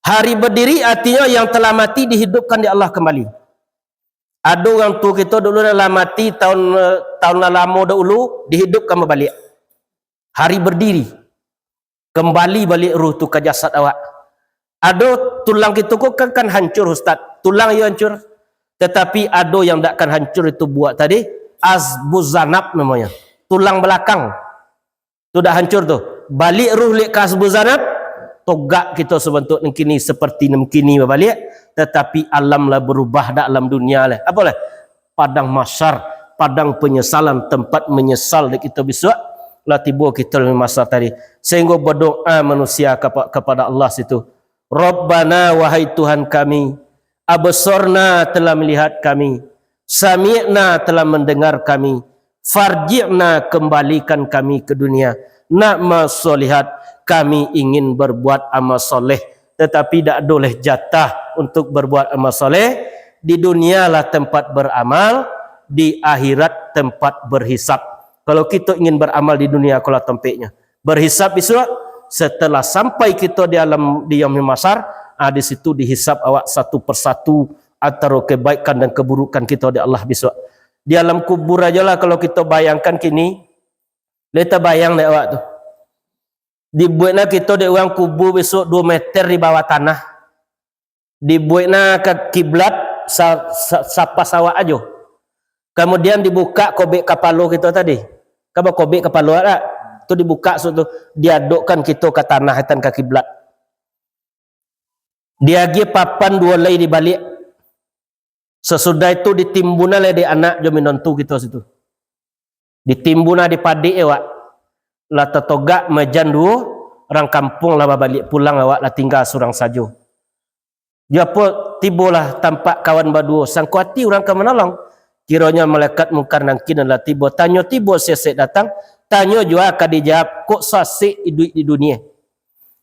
Hari berdiri artinya yang telah mati dihidupkan di Allah kembali. Ada orang tua kita dulu dah mati tahun lama dahulu dihidupkan balik. Hari berdiri kembali balik ruh tu ke jasad awak. Ada tulang kita kan hancur ustaz. Tulang yang hancur. Tetapi ada yang takkan hancur itu buat tadi azbuzanab namanya. Tulang belakang. Tu dah hancur tu. Balik ruh lek ke azbuzanab, togak kita sebentuk kini seperti kini balik, tetapi alam lah berubah dak alam dunia lah. Apa lah? Padang mahsyar, padang penyesalan, tempat menyesal dek kita besok. Lah tiba kita dalam masa tadi. Sehingga berdoa manusia kepada Allah situ. Rabbana wahai Tuhan kami, absorna telah melihat kami, sami'na telah mendengar kami, farji'na kembalikan kami ke dunia, na'ma solihat kami ingin berbuat amal soleh, tetapi tak boleh jatah untuk berbuat amal soleh. Di dunia lah tempat beramal, di akhirat tempat berhisap. Kalau kita ingin beramal di dunia kalau tempatnya berhisap besok. Setelah sampai kita di alam di yaumil mahsyar, di situ dihisap awak satu persatu antara kebaikan dan keburukan kita di Allah besok. Di alam kubur aja lah kalau kita bayangkan kini, kita bayang dek awak tu. Dibuatnya kita di orang kubur besok 2 meter di bawah tanah. Dibuatnya ke kiblat sapa sawak aja. Kemudian dibuka kobek kepala kita tadi. Kamu kobek kepala tak? Tu dibuka tu diadukkan kita ke tanah hatan ke kiblat. Dia gi papan 2 lay di balik. Sesudah itu ditimbuna oleh di anak jo minontu kita situ. Ditimbuna di padik awak. Lah tetogak majan 2 orang kampung lah balik pulang awak lah tinggal seorang saja. Dia pun tibalah tampak kawan berdua sangku hati orang ke menolong. Kiranya malaikat mungkar nangkin lah tiba tanya tiba sesek datang. Tanya juga akan dijawab, kok sosik duit di dunia?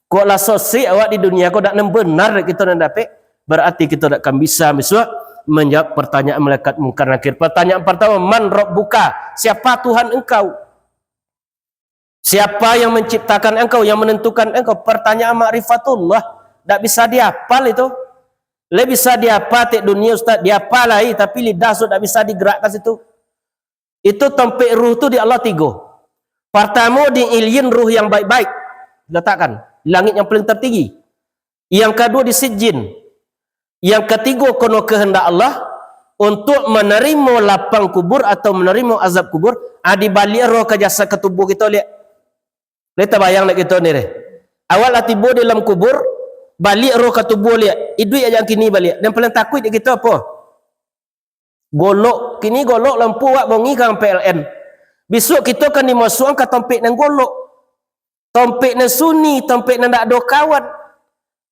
Kok lah sosik awak di dunia, kok tak benar kita nak dapat? Berarti kita tak akan bisa besok menjawab pertanyaan malaikat mungkar nakir. Pertanyaan pertama, man rabbuka? Siapa Tuhan engkau? Siapa yang menciptakan engkau, yang menentukan engkau? Pertanyaan ma'rifatullah. Tak bisa dihafal itu. Lebih bisa dihafal di dunia ustaz, dihafal lah, tapi lidah sudah tak bisa digerakkan situ. Itu tempat ruh tu di Allah 3. Pertama di ilyin ruh yang baik-baik letakkan di langit yang paling tertinggi. Yang kedua di sijin. Yang ketiga kono kehendak Allah untuk menerima lapang kubur atau menerima azab kubur. Di balik roh ke jasad ke tubuh kita lihat. Kita bayang nak kita ni. Awal lah tiba dalam kubur, balik roh ke tubuh lihat. Idui aja kini balik. Dan paling takut kita apa? Golok. Kini golok lampu wak bongi kan PLN. Besok kita akan dimasukkan ke tempat yang golok. Tempat yang sunyi, tempat yang tak ada kawan.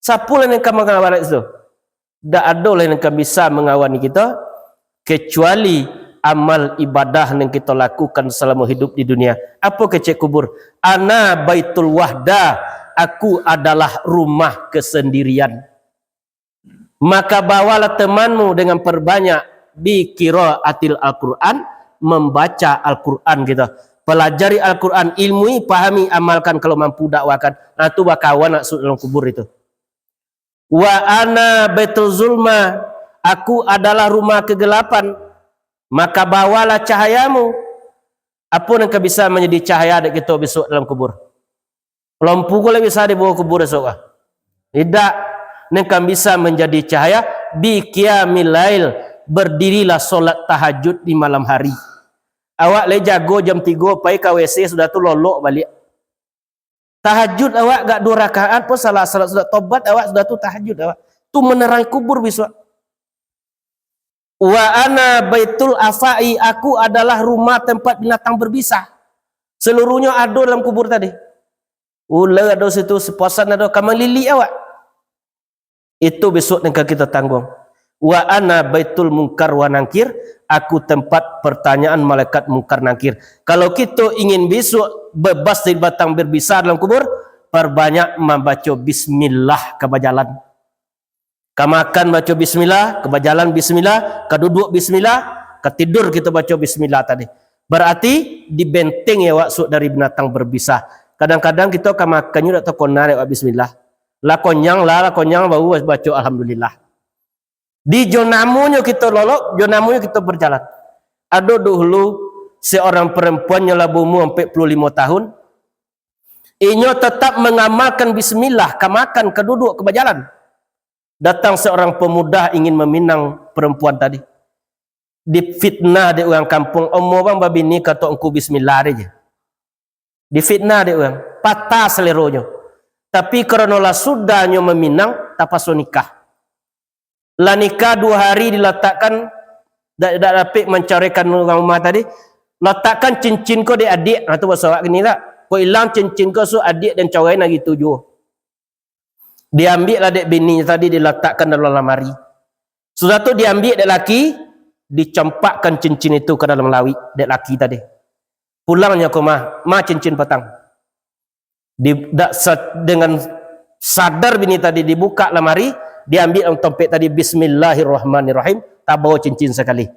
Siapa lah yang akan mengawal itu? Tak ada lah yang akan bisa mengawal kita. Kecuali amal ibadah yang kita lakukan selama hidup di dunia. Apa kecek kubur? Ana baitul wahda. Aku adalah rumah kesendirian. Maka bawalah temanmu dengan perbanyak bi qiraatil Al-Quran. Membaca Al-Quran kita, pelajari Al-Quran, ilmui, pahami, amalkan kalau mampu dakwakan. Itu bakawan nak dalam kubur itu. Wa ana baitul zulma, aku adalah rumah kegelapan, maka bawalah cahayamu. Apa yang bisa menjadi cahaya dek kita besok dalam kubur? Lampu kau bisa dibawa kubur besok ah? Tidak, yang bisa menjadi cahaya bi qiyamil lail, berdirilah solat tahajud di malam hari. Awak le jago jam 3 pai ke WC sudah tu lolok balik. Tahajud awak gak 2 rakaat pun salah sudah tobat awak sudah tu tahajud awak. Tu menerangi kubur besok. Wa ana baitul afai, aku adalah rumah tempat binatang berbisa. Seluruhnya ada dalam kubur tadi. Ular ada situ, seposan ada, kamang lili awak. Itu besok yang kita tanggung. Wa ana baitul munkar wa nangkir, aku tempat pertanyaan malaikat mungkar nakir. Kalau kita ingin besok bebas dari batang berbisa dalam kubur, perbanyak membaca bismillah ke berjalan. Kemakan baca bismillah, ke berjalan bismillah, ke duduk bismillah, ke tidur kita baca bismillah tadi. Berarti dibenteng ya waksud dari binatang berbisa. Kadang-kadang kita kemakannya tak konar ya bismillah. Lakonyang baru baca alhamdulillah. Di jonamunya kita lolok, jonamunya kita berjalan. Ada dulu seorang perempuan yang umur 45 tahun. Inyo tetap mengamalkan bismillah, kemakan, ke duduk, ke berjalan. Datang seorang pemuda ingin meminang perempuan tadi. Difitnah dia orang kampung. Bang babi ni kata engkau bismillah aja. Difitnah dia orang. Patah seleronya. Tapi kerana sudahnya meminang, tak pasal nikah. Lah nikah 2 hari diletakkan, tak dapat mencarikan orang rumah tadi. Letakkan cincin kau di adik. Itu bahasa awak ni tak. Kau hilang cincin kau so adik dan cawan lagi 7. Diambil lah dek bini tadi diletakkan dalam lemari. Sudah tu diambil dek laki, dicampakkan cincin itu ke dalam lawi dek laki tadi. Pulangnya ke ma cincin petang. Dengan sadar bini tadi dibuka lemari, diambil dompet tadi bismillahirrahmanirrahim, tak bawa cincin sekali.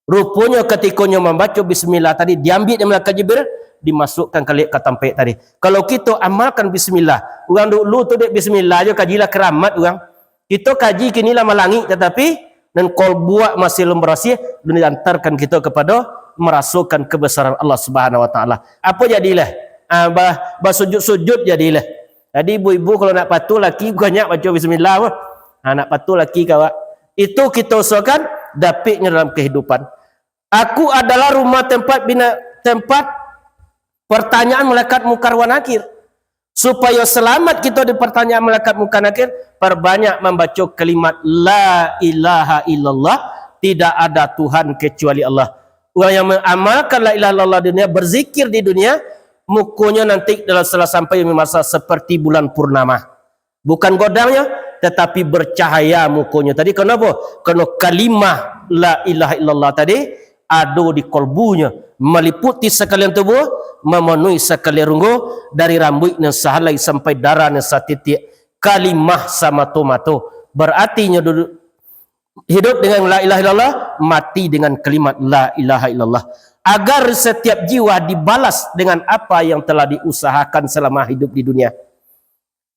Rupanya ketikanya membaca bismillah tadi, diambil dari malaikat Jibril, dimasukkan ke dompet tadi. Kalau kita amalkan bismillah, orang dulu tu dek bismillah aja kajilah keramat orang. Kita kaji kini lama langit, tetapi dan kol buat masih lemberasi dan diantarkan kita kepada merasukan kebesaran Allah Subhanahu Wa Taala. Apa jadilah? Bersujud-sujud jadilah. Jadi ibu-ibu kalau nak patuh laki banyak baca bismillah. Nak patuh laki kawak. Itu kita usahakan dapatnya dalam kehidupan. Aku adalah rumah tempat pertanyaan malaikat mungkar wa nakir. Supaya selamat kita di pertanyaan malaikat mungkar nakir, perbanyak membaca kalimat la ilaha illallah, tidak ada Tuhan kecuali Allah. Orang yang mengamalkan la ilaha illallah di dunia, berzikir di dunia, mukanya nanti dalam setelah sampai masa seperti bulan purnama. Bukan godangnya, tetapi bercahaya mukanya. Tadi kenapa? Kerana kalimah la ilaha illallah tadi ada di kolbunya, meliputi sekalian tubuh, memenuhi sekalian runggu, dari rambut dan sahalai sampai darah dan satitik. Kalimah sama tomato. Berartinya hidup dengan la ilaha illallah, mati dengan kalimat la ilaha illallah. Agar setiap jiwa dibalas dengan apa yang telah diusahakan selama hidup di dunia.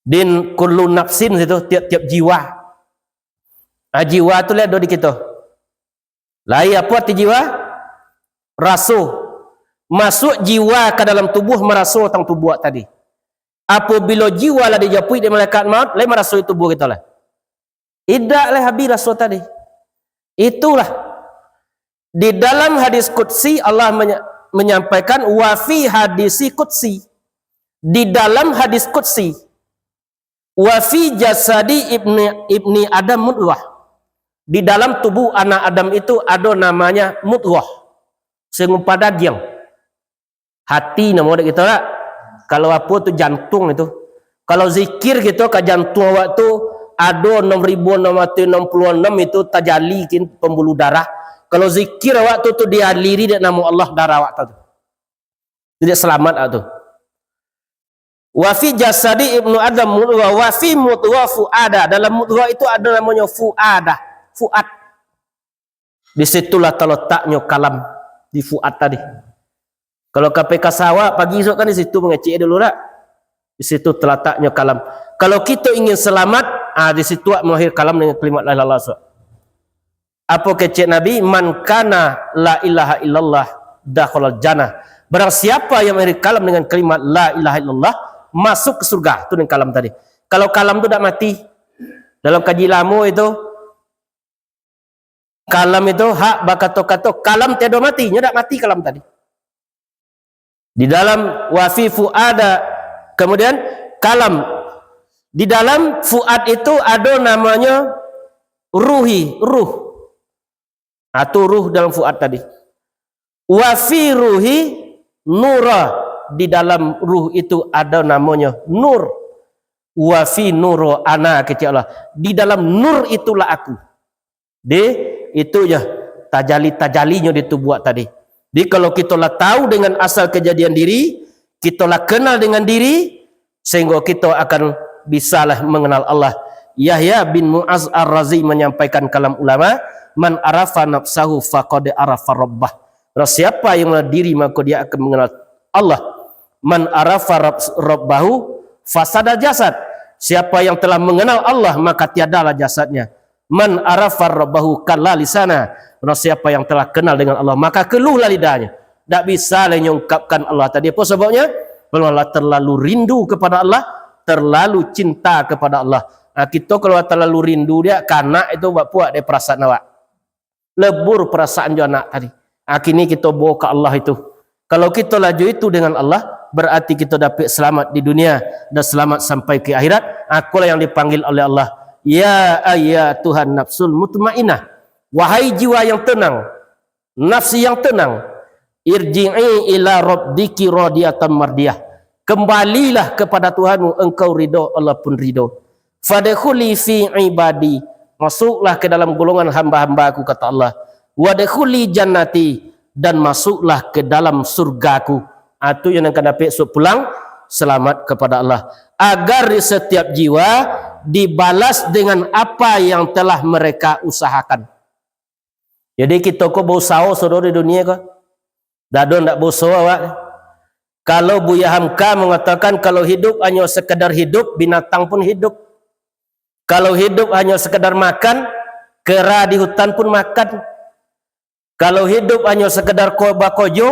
Din kullu nafsin itu tiap-tiap jiwa. Jiwa tu lihat di kita. Lai apa arti jiwa? Rasuh. Masuk jiwa ke dalam tubuh, merasuh tentang tubuh tadi. Apabila jiwa lah dijapui di malaikat maut, lai merasuh tubuh kita lah. Idak lah habis rasuh tadi. Itulah. Di dalam hadis qudsi Allah menyampaikan wa fi hadisi qudsi. Di dalam hadis qudsi, wa fi jasadi ibni Adam mudghah. Di dalam tubuh anak Adam itu ada namanya mudghah. Sengumpa daging. Hati nama kita tak? Kalau apa tu jantung itu. Kalau zikir kita ke jantung waktu ada 6666 itu tajali pembuluh darah. Kalau zikir waktu tu dia liri dengan nama Allah darah waktu tu. Tidak selamat waktu. Wa fi jasadi ibnu Adam mudghah wa fi mudghah fuada. Dalam mudghah itu ada namanya fuada, fuad. Di situlah terletaknya kalam di fuad tadi. Kalau KPK sawah pagi esok kan di situ mengecek dulu tak? Di situ terletaknya kalam. Kalau kita ingin selamat, di situ melahir kalam dengan kalimat la ilaha illallah. Apa kecek Nabi? Man kana la ilaha illallah dakhalal jannah. Barang siapa yang melahir kalam dengan kalimat la ilaha illallah, masuk ke surga. Itu dengan kalam tadi. Kalau kalam itu tak mati, dalam kaji lamu itu, kalam itu hak bakato-kato, kalam tiada mati, tidak mati kalam tadi. Di dalam wafi fuada, kemudian kalam. Di dalam fuad itu ada namanya ruhi, ruh. Atau ruh dalam fuad tadi. Wafi ruhi nura. Di dalam ruh itu ada namanya nur. Wafi nuro ana kecil Allah. Di dalam nur itulah aku. Itu je tajali-tajalinya dia tu buat tadi. Jadi kalau kita lah tahu dengan asal kejadian diri, kita lah kenal dengan diri, sehingga kita akan bisalah mengenal Allah. Yahya bin Mu'az Ar-Razi menyampaikan kalam ulama, man arafa nafsahu faqad arafa rabbah. Siapa yang mengenal diri maka dia akan mengenal Allah. Man arafa rabbahu fasada jasad. Siapa yang telah mengenal Allah maka tiadalah jasadnya. Man arafa rabbahu kalla lisana. Siapa yang telah kenal dengan Allah maka keluhlah lidahnya. Tak bisa lah mengungkapkan Allah tadi. Apa sebabnya? Kalau Allah terlalu rindu kepada Allah, terlalu cinta kepada Allah. Kita kalau terlalu rindu dia, kanak itu buat puak dia perasaan awak. Lebur perasaan jo anak tadi. Kini kita bawa ke Allah itu. Kalau kita laju itu dengan Allah, berarti kita dapat selamat di dunia dan selamat sampai ke akhirat. Akulah yang dipanggil oleh Allah. Ya Tuhan nafsul mutmainnah. Wahai jiwa yang tenang, nafsi yang tenang, irji'i ila rabbiki radiyatan mardiyah. Kembalilah kepada Tuhanmu, engkau ridho, Allah pun ridho. Fadkhuli fi ibadi. Masuklah ke dalam golongan hamba-hambaku, kata Allah. Wadkhuli jannati, dan masuklah ke dalam surgaku. Itu yang akan dapat pulang selamat kepada Allah. Agar setiap jiwa dibalas dengan apa yang telah mereka usahakan. Jadi kita kok berusaha saudara di dunia kok. Dadon tak berusaha awak. Kalau Buya Hamka mengatakan kalau hidup hanya sekedar hidup, binatang pun hidup. Kalau hidup hanya sekedar makan, kera di hutan pun makan. Kalau hidup hanya sekedar kojo,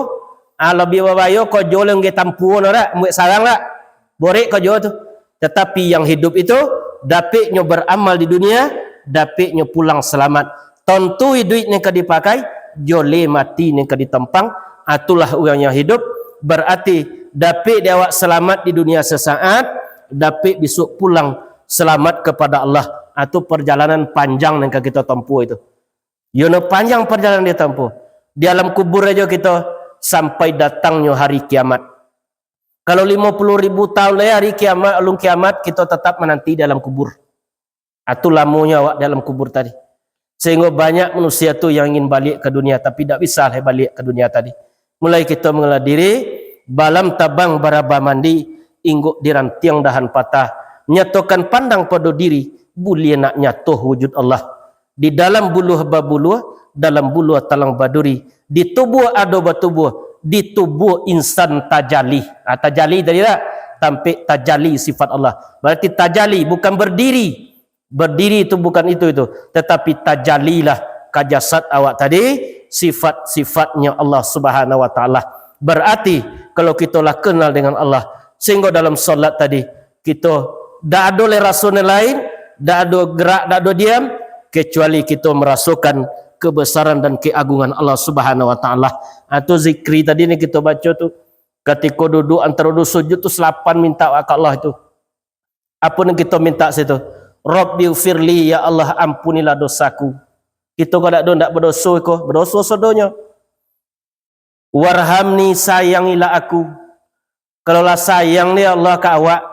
lebih babayo kojo yang tampu ora, muek sarang lah. Borek kojo tu. Tetapi yang hidup itu dapatnya beramal di dunia, dapatnya pulang selamat. Tentu duitnya ke dipakai, jole mati ni ke ditempang, itulah orang yang hidup. Berarti dapat dia awak selamat di dunia sesaat, dapat besok pulang selamat kepada Allah. Itu perjalanan panjang yang kita tempuh itu. Yono panjang perjalanan dia tempuh. Di alam kubur aja kita sampai datangnya hari kiamat. Kalau 50.000 tahun lagi hari kiamat, ulung kiamat, kita tetap menanti dalam kubur. Itu lamanya awak dalam kubur tadi. Sehingga banyak manusia tu yang ingin balik ke dunia, tapi tak bisa lah balik ke dunia tadi. Mulai kita mengenal diri, balam tabang baraba mandi, ingguk dirantiang dahan patah, nyatakan pandang pada diri, boleh nak nyatuh wujud Allah. Di dalam buluh babuluh, dalam buluh talang baduri, di tubuh ada batubuh, di tubuh insan tajali. Tajali tadi tak? Tampik tajali sifat Allah. Berarti tajali bukan berdiri. Berdiri itu bukan itu. Tetapi tajalilah kajasad awak tadi, sifat-sifatnya Allah Subhanahu wa taala. Berarti kalau kita lah kenal dengan Allah, sehingga dalam solat tadi kita tak ada rasul lain, tak ada gerak, tak ada diam, kecuali kita merasakan kebesaran dan keagungan Allah Subhanahu wa taala. Atau zikri tadi ni kita baca tu, ketika duduk antara duduk sujud tu selapan minta ke Allah itu. Apa yang kita minta situ? Rabbi firli, ya Allah ampunilah dosaku. Kita kalau tak berdosa ko, berdosa sodonya. Warhamni, sayangilah aku. Kalau lah sayang ni Allah ke awak,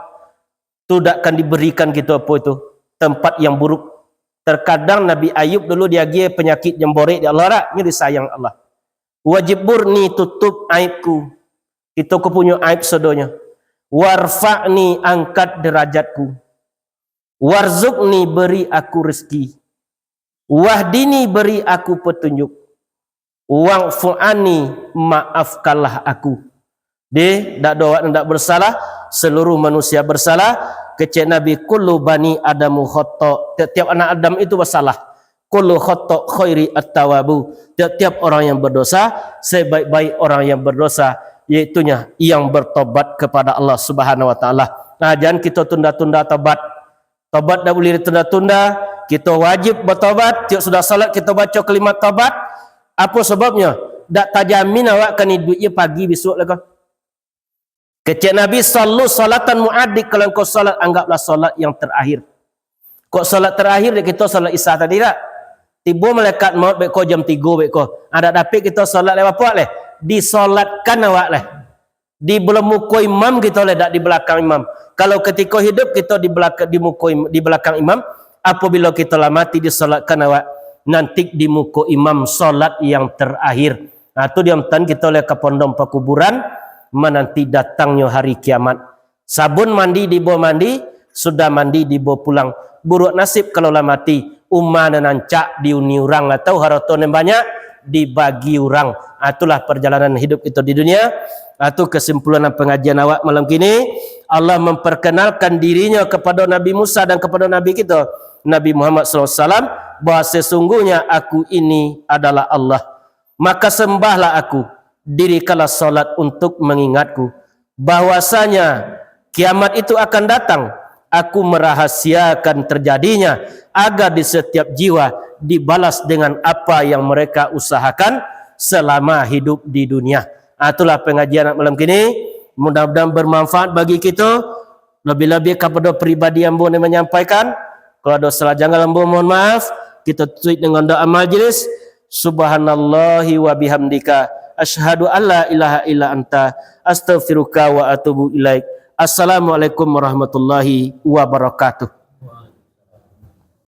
tu tak akan diberikan kita apa itu tempat yang buruk. Terkadang Nabi Ayub dulu dia gaya penyakit yang borek di Allah tak, ni disayang Allah. Wajiburni, tutup aibku. Kita ko punya aib sodonya. Warfa'ni, angkat derajatku. Warzukni, beri aku rezeki. Wahdini, beri aku petunjuk. Wa'fu'ani, maafkanlah aku. Tak doa tak bersalah, seluruh manusia bersalah. Kecil Nabi, kullu bani adamu khata'. Tiap-tiap anak Adam itu bersalah. Kullu khata' khairi at-tawabu. Tiap-tiap orang yang berdosa, sebaik-baik orang yang berdosa, iaitunya yang bertobat kepada Allah Subhanahu wa taala. Nah, jangan kita tunda-tunda tobat. Tobat tak boleh ditunda-tunda. Kita wajib bertobat. Tiap sudah salat kita baca kalimat tobat. Apa sebabnya? Tak tajamin awak akan hidupnya pagi besok lagi. Kecil Nabi, sallu salatan mu'adik. Kalau kau salat, anggaplah salat yang terakhir. Kau salat terakhir, kita salat isya tadi tak? Tiba malaikat maut baik kau jam 3 baik kau. Ada dapat kita salat lewat apa leh? Disolatkan awak leh. Di belum muka imam kita leh, tak di belakang imam. Kalau ketika hidup kita di belakang imam, apabila kita lah mati disolatkan awak. nanti di muka imam solat yang terakhir. Nah, tu diam tan kita oleh ke pondok pekuburan menanti datangnya hari kiamat. Sabun mandi di bawah mandi, sudah mandi di bawah pulang. Buruk nasib kalau lah mati, umma nancak diuni orang atau harta banyak dibagi orang. Itulah perjalanan hidup kita di dunia. Itu kesimpulan pengajian awak malam kini. Allah memperkenalkan dirinya kepada Nabi Musa dan kepada Nabi kita, Nabi Muhammad SAW, bahawa sesungguhnya aku ini adalah Allah. Maka sembahlah aku, dirikanlah salat untuk mengingatku. Bahwasanya kiamat itu akan datang. Aku merahasiakan terjadinya agar di setiap jiwa dibalas dengan apa yang mereka usahakan selama hidup di dunia. Itulah pengajian malam kini. Mudah-mudahan bermanfaat bagi kita. Lebih-lebih kepada pribadi yang boleh menyampaikan. Kalau ada salah jangan mohon maaf. Kita tutup dengan doa majlis. Subhanallahi wa bihamdika. Asyhadu an la ilaha illa anta. Astaghfiruka wa atubu ilaik. Assalamualaikum warahmatullahi wabarakatuh.